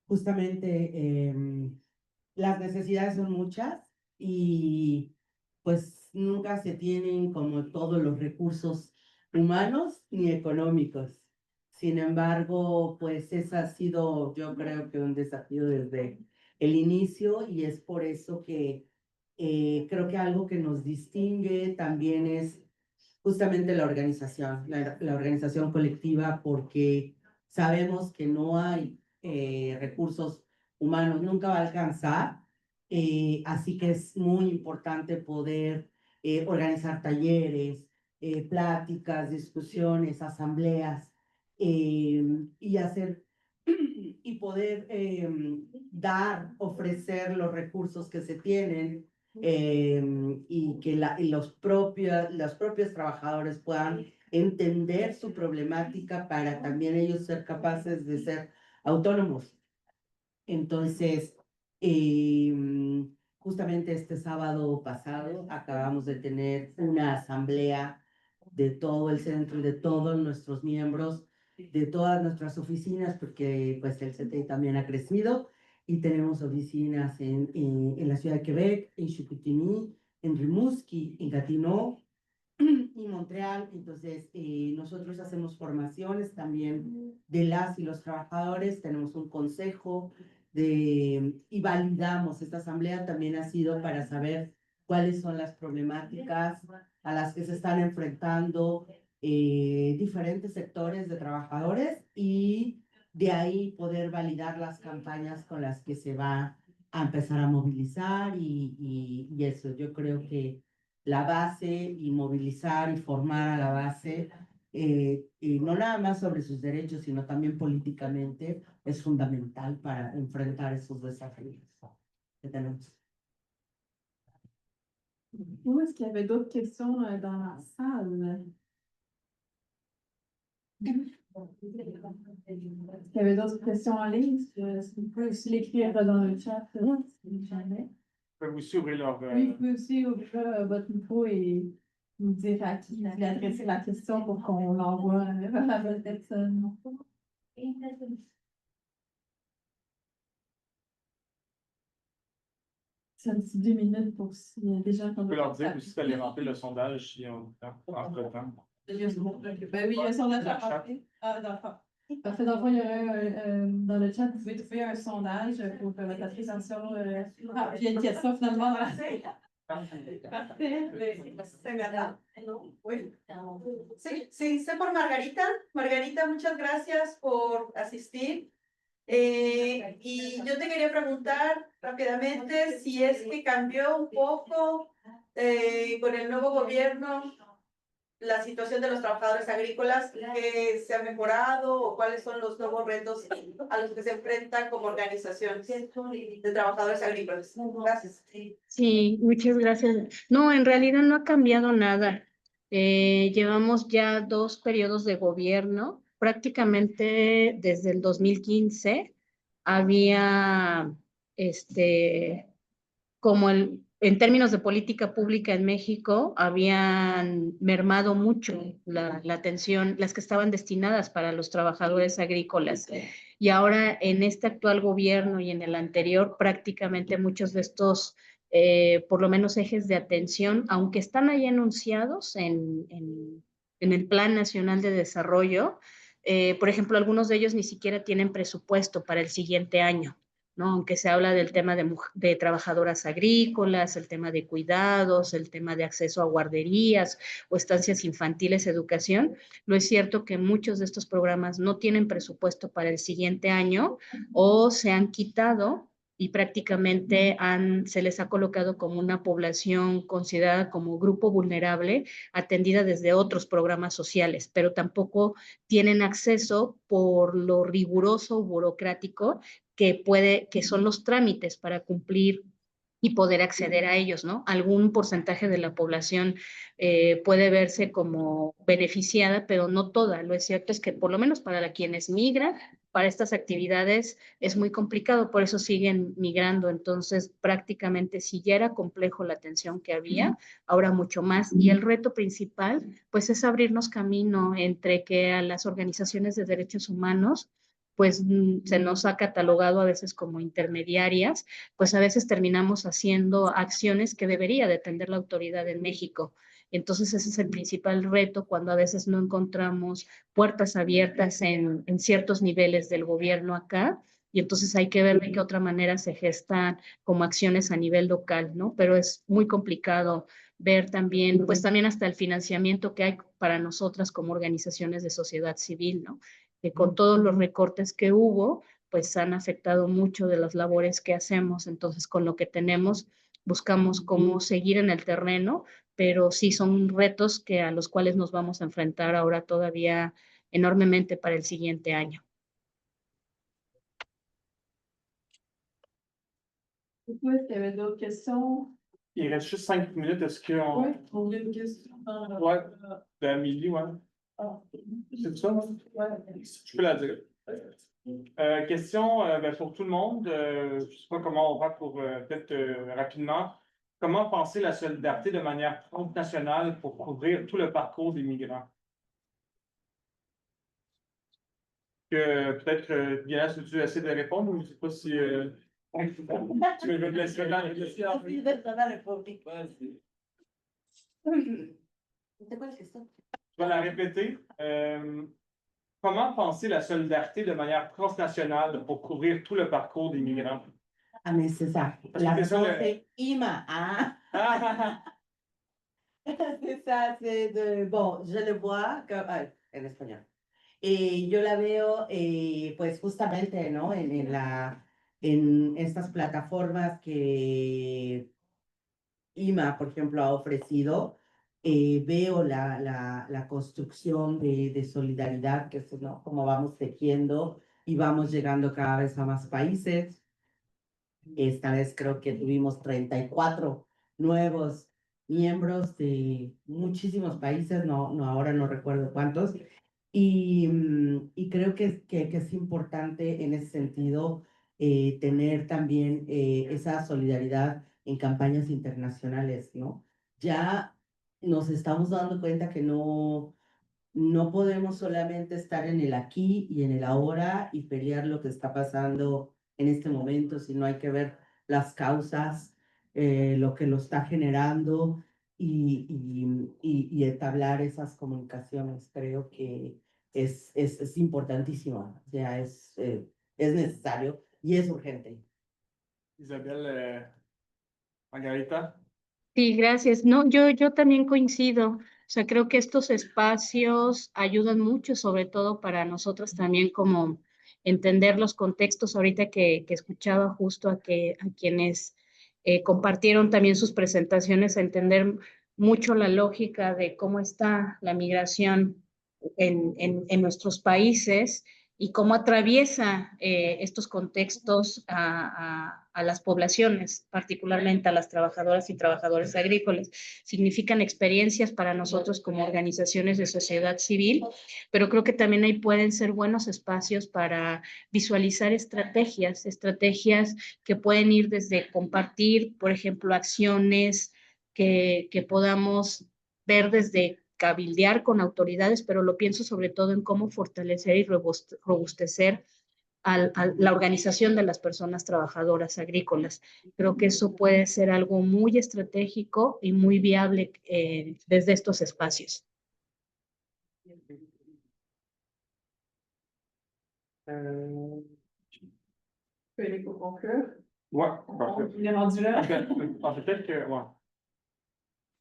Justamente las necesidades son muchas y pues nunca se tienen como todos los recursos humanos ni económicos. Sin embargo, pues ese ha sido, yo creo que un desafío desde el inicio y es por eso que creo que algo que nos distingue también es justamente la organización, la organización colectiva, porque sabemos que no hay recursos humanos, nunca va a alcanzar, así que es muy importante poder organizar talleres, pláticas, discusiones, asambleas y hacer y poder dar, ofrecer los recursos que se tienen y que los propios trabajadores puedan entender su problemática para también ellos ser capaces de ser autónomos. Entonces, justamente este sábado pasado acabamos de tener una asamblea de todo el centro y de todos nuestros miembros, de todas nuestras oficinas, porque pues el CTI también ha crecido y tenemos oficinas en la ciudad de Quebec, en Chicoutimi, en Rimouski, en Gatineau y Montreal. Entonces, nosotros hacemos formaciones también de las y los trabajadores, tenemos un consejo y validamos. Esta asamblea también ha sido para saber cuáles son las problemáticas a las que se están enfrentando diferentes sectores de trabajadores y de ahí poder validar las campañas con las que se va a empezar a movilizar y eso, yo creo que la base y movilizar y formar a la base, y no nada más sobre sus derechos, sino también políticamente, es fundamental para enfrentar esos desafíos que tenemos. Où est-ce qu'il y avait d'autres questions dans la salle? Est-ce qu'il y avait d'autres questions en ligne? Est-ce que vous pouvez aussi l'écrire dans le chat? Si jamais. Je peux aussi ouvrir leur. Oui, vous pouvez aussi ouvrir votre micro et nous dire à qui vous voulez adresser la question pour qu'on l'envoie à la bonne personne. C'est un petit 2 minutes pour s'il y a des gens qui ont Je peux leur dire aussi d'alimenter le sondage si on entre-temps. Ben oui, il y a un sondage à remplir. Ah, d'accord. Parfait. Dans le fond, il y aurait dans le chat, vous pouvez trouver un sondage pour votre appréciation. Ah, puis il y a une question finalement dans la salle. Parfait. Oui. Sí, sé por Margarita. Margarita, muchas gracias por asistir. Y yo te quería preguntar rápidamente si es que cambió un poco con el nuevo gobierno la situación de los trabajadores agrícolas, que se ha mejorado o cuáles son los nuevos retos a los que se enfrentan como organización de trabajadores agrícolas. Gracias. Sí, muchas gracias. No, en realidad no ha cambiado nada. Llevamos ya 2 periodos de gobierno. Prácticamente desde el 2015 había, como en términos de política pública en México, habían mermado mucho la atención, las que estaban destinadas para los trabajadores agrícolas. Y ahora en este actual gobierno y en el anterior, prácticamente muchos de estos, por lo menos ejes de atención, aunque están ahí enunciados en el Plan Nacional de Desarrollo, por ejemplo, algunos de ellos ni siquiera tienen presupuesto para el siguiente año. ¿no? Aunque se habla del tema de trabajadoras agrícolas, el tema de cuidados, el tema de acceso a guarderías o estancias infantiles, educación, lo es cierto que muchos de estos programas no tienen presupuesto para el siguiente año o se han quitado y prácticamente se les ha colocado como una población considerada como grupo vulnerable, atendida desde otros programas sociales, pero tampoco tienen acceso por lo riguroso burocrático que son los trámites para cumplir y poder acceder a ellos, ¿no? Algún porcentaje de la población puede verse como beneficiada, pero no toda. Lo cierto es que por lo menos para quienes migran, para estas actividades es muy complicado, por eso siguen migrando. Entonces, prácticamente si ya era complejo la atención que había, ahora mucho más. Y el reto principal, pues es abrirnos camino entre que a las organizaciones de derechos humanos pues se nos ha catalogado a veces como intermediarias, pues a veces terminamos haciendo acciones que debería de atender la autoridad en México. Entonces ese es el principal reto cuando a veces no encontramos puertas abiertas en ciertos niveles del gobierno acá, y entonces hay que ver de qué otra manera se gestan como acciones a nivel local, ¿no? Pero es muy complicado ver también, pues también hasta el financiamiento que hay para nosotras como organizaciones de sociedad civil, ¿no? Que con todos los recortes que hubo, pues han afectado mucho de las labores que hacemos. Entonces, con lo que tenemos, buscamos cómo seguir en el terreno, pero sí son retos que a los cuales nos vamos a enfrentar ahora todavía enormemente para el siguiente año. Pourquoi est-ce qu'il y avait d'autres questions? Il reste juste 5 minutes. Est-ce qu'on. Oui, on a une question. Ouais, d'Amélie, ouais. Ah. C'est ça? Ouais. Je peux la dire. Question ben, pour tout le monde. Je ne sais pas comment on va pour peut-être rapidement. Comment penser la solidarité de manière transnationale pour couvrir tout le parcours des migrants? Peut-être que Diana, si tu essaies de répondre ou je ne sais pas si. Tu veux te laisser la réfléchir? Je vais la répéter. Comment penser la solidarité de manière transnationale pour couvrir tout le parcours des migrants? Ah, mais c'est ça. La question, c'est Ima. Hein? C'est ça, c'est de. Bon, je le vois en español. Yo la veo, pues justamente, ¿no? En estas plataformas que IMA, por ejemplo, ha ofrecido, veo la construcción de solidaridad, que es, ¿no? Como vamos tejiendo y vamos llegando cada vez a más países. Esta vez creo que tuvimos 34 nuevos miembros de muchísimos países, ahora no recuerdo cuántos, y creo que es importante en ese sentido tener también esa solidaridad en campañas internacionales, ¿no? Ya nos estamos dando cuenta que no podemos solamente estar en el aquí y en el ahora y pelear lo que está pasando en este momento, sino hay que ver las causas, lo que lo está generando y entablar esas comunicaciones. Creo que es importantísimo, o sea, es necesario y es urgente. Isabel, Margarita. Sí, gracias. No, yo también coincido. O sea, creo que estos espacios ayudan mucho, sobre todo para nosotros también como entender los contextos. Ahorita que escuchaba justo a quienes compartieron también sus presentaciones, a entender mucho la lógica de cómo está la migración en nuestros países y cómo atraviesa estos contextos a las poblaciones, particularmente a las trabajadoras y trabajadores agrícolas. Significan experiencias para nosotros como organizaciones de sociedad civil, pero creo que también ahí pueden ser buenos espacios para visualizar estrategias que pueden ir desde compartir, por ejemplo, acciones que podamos ver desde cabildear con autoridades, pero lo pienso sobre todo en cómo fortalecer y robustecer a la organización de las personas trabajadoras agrícolas. Creo que eso puede ser algo muy estratégico y muy viable desde estos espacios. peux aller conclure. Ouais, On parfait. est rendu là. Peut-être que, ouais.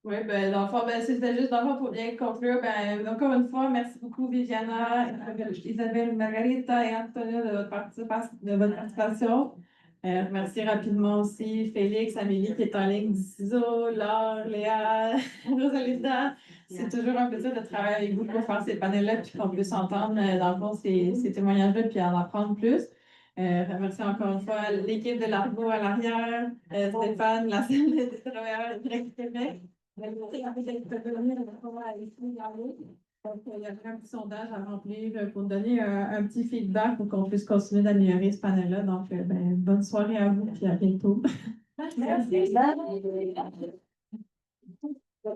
Oui, ben, dans le fond, ben, c'était juste dans le fond pour bien conclure. Ben, encore une fois, merci beaucoup, Viviana, Isabelle, Margarita et Antonio de votre participation. Remercier rapidement aussi Félix, Amélie qui est en ligne du ciseau, Laure, Léa, Rosalinda. C'est toujours un plaisir de travailler avec vous pour faire ces panels-là puis qu'on puisse entendre, dans le fond, ces témoignages-là puis en apprendre plus. Remercier encore une fois l'équipe de l'Argo à l'arrière, Stéphane, la salle des travailleurs du Québec. Donc, il y avait un petit sondage à remplir pour donner un petit feedback pour qu'on puisse continuer d'améliorer ce panel-là. Donc, ben, bonne soirée à vous et à bientôt. Merci.